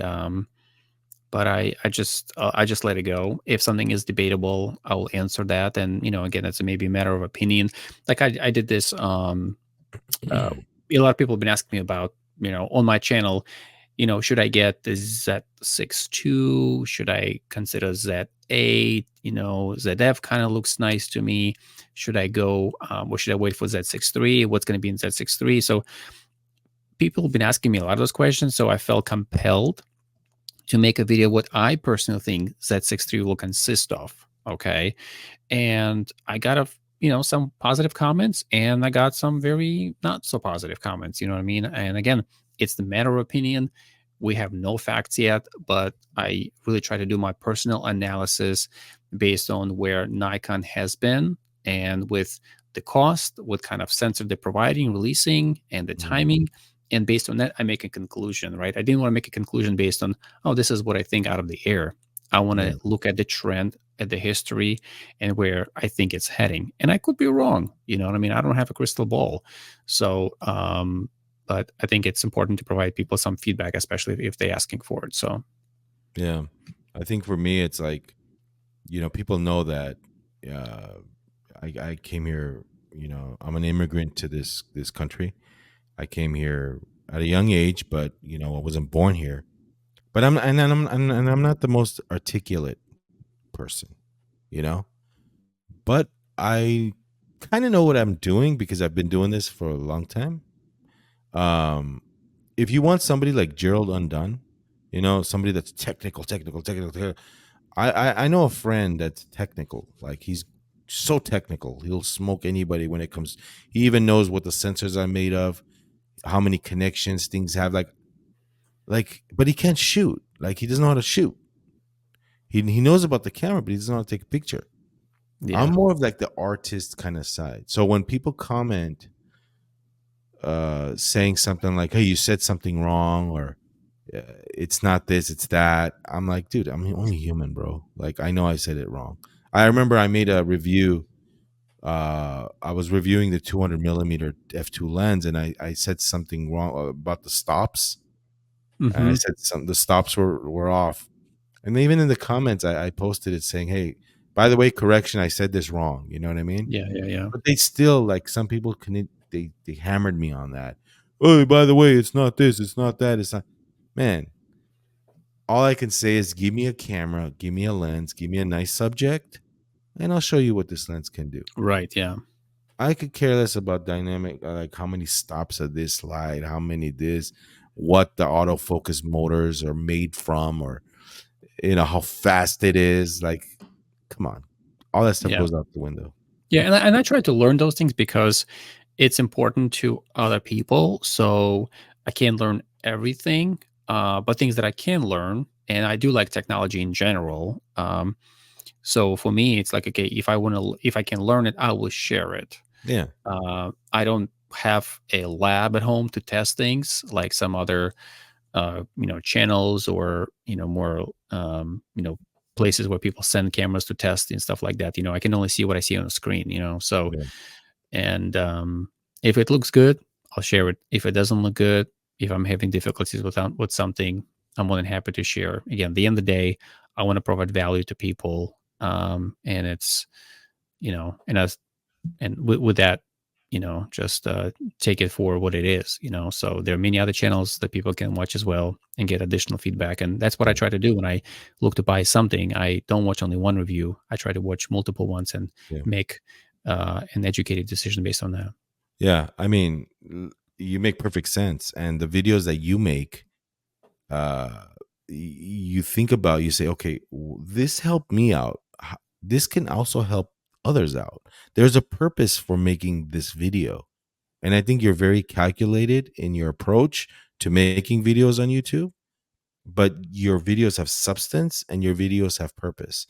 but I just let it go. If something is debatable, I'll answer that. And again, it's maybe a matter of opinion. Like I did this. Uh, a lot of people have been asking me about, on my channel, should I get the Z6 II? Should I consider Z8? ZF kind of looks nice to me. Should I go, or should I wait for Z6 III? What's going to be in Z6 III? So people have been asking me a lot of those questions. So I felt compelled to make a video what I personally think Z6 III will consist of. Okay. And I got some positive comments, and I got some very not so positive comments. You know what I mean? And again, it's the matter of opinion. We have no facts yet, but I really try to do my personal analysis based on where Nikon has been, and with the cost, what kind of sensor they're providing, releasing, and the mm, timing. And based on that, I make a conclusion, right? I didn't want to make a conclusion based on, oh, this is what I think out of the air. I want yeah, to look at the trend, at the history, and where I think it's heading. And I could be wrong. You know what I mean? I don't have a crystal ball. So, but I think it's important to provide people some feedback, especially if they're asking for it. So, yeah. I think for me, it's like, people know that, uh, I came here. I'm an immigrant to this country. I came here at a young age, but I wasn't born here. But I'm not the most articulate person, you know. But I kind of know what I'm doing because I've been doing this for a long time. Um, if you want somebody like Gerald Undone, somebody that's technical. I know a friend that's technical. Like he's so technical. He'll smoke anybody when it comes. He even knows what the sensors are made of, how many connections things have. But he can't shoot. Like he doesn't know how to shoot. He knows about the camera, but he doesn't know how to take a picture. I'm yeah, more of like the artist kind of side. So when people comment, saying something like, "Hey, you said something wrong," or "It's not this, it's that," I'm like, dude, I'm only human, bro. Like I know I said it wrong. I remember I made a review. I was reviewing the 200 millimeter f2 lens, and I said something wrong about the stops, and I hmm, said some the stops were off. And even in the comments, I posted it saying, "Hey, by the way, correction, I said this wrong." You know what I mean? yeah, yeah, yeah, But they still, like, some people can, they hammered me on that. Oh, by the way, it's not this, it's not that, it's not. Man, all I can say is give me a camera, give me a lens, give me a nice subject, and I'll show you what this lens can do. right, yeah, I could care less about dynamic, like how many stops of this light, how many this, what the autofocus motors are made from, or how fast it is. Like, come on, all that stuff yeah, goes out the window. yeah. And I try to learn those things because it's important to other people. So I can't learn everything, but things that I can learn, and I do like technology in general. So for me, it's like, okay, if I can learn it, I will share it. Yeah, I don't have a lab at home to test things like some other, channels, or more, places where people send cameras to test and stuff like that. I can only see what I see on the screen. So, yeah, and if it looks good, I'll share it. If it doesn't look good, if I'm having difficulties with something, I'm more than happy to share. Again, at the end of the day, I want to provide value to people, and it's and as and with that, just take it for what it is. So there are many other channels that people can watch as well and get additional feedback, and that's what I yeah, try to do when I look to buy something. I don't watch only one review. I try to watch multiple ones and yeah. make an educated decision based on that. Yeah, I mean, you make perfect sense. And the videos that you make, you think about, you say, okay, this helped me out. This can also help others out. There's a purpose for making this video. And I think you're very calculated in your approach to making videos on YouTube, but your videos have substance and your videos have purpose.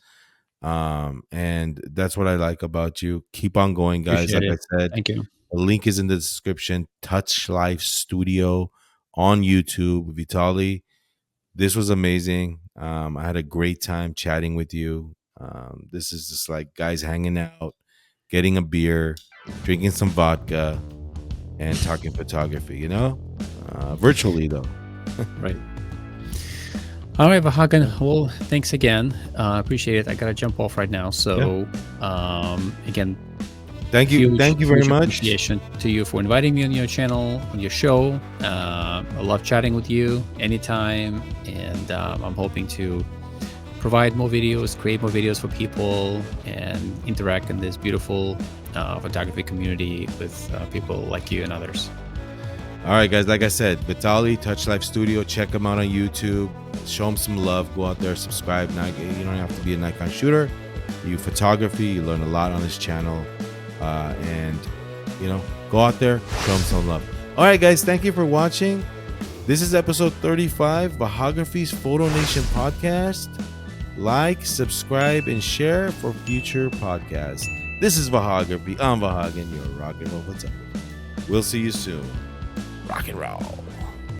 And that's what I like about you. Keep on going, guys. Appreciate Like it. I said, Thank you. the link is in the description. Touch Life Studio on YouTube. Vitali, this was amazing. I had a great time chatting with you. This is just like guys hanging out, getting a beer, drinking some vodka, and talking photography, virtually though. Right. All right, Vahagn. Well, thanks again. Appreciate it. I gotta jump off right now. So, again, Thank you. Thank you very huge much. appreciation to you for inviting me on your channel, on your show. I love chatting with you anytime, and I'm hoping to provide more videos, create more videos for people, and interact in this beautiful photography community with people like you and others. All right, guys. Like I said, Vitali, Touch Life Studio. Check him out on YouTube. Show him some love. Go out there, subscribe. Now, you don't have to be a Nikon shooter. You photography. You learn a lot on his channel. And go out there, show him some love. All right, guys. Thank you for watching. This is episode 35, Vahagraphy's Photo Nation podcast. Like, subscribe, and share for future podcasts. This is Vahagraphy. I'm Vahagn, your rock and roll photographer. We'll see you soon. Rock and roll.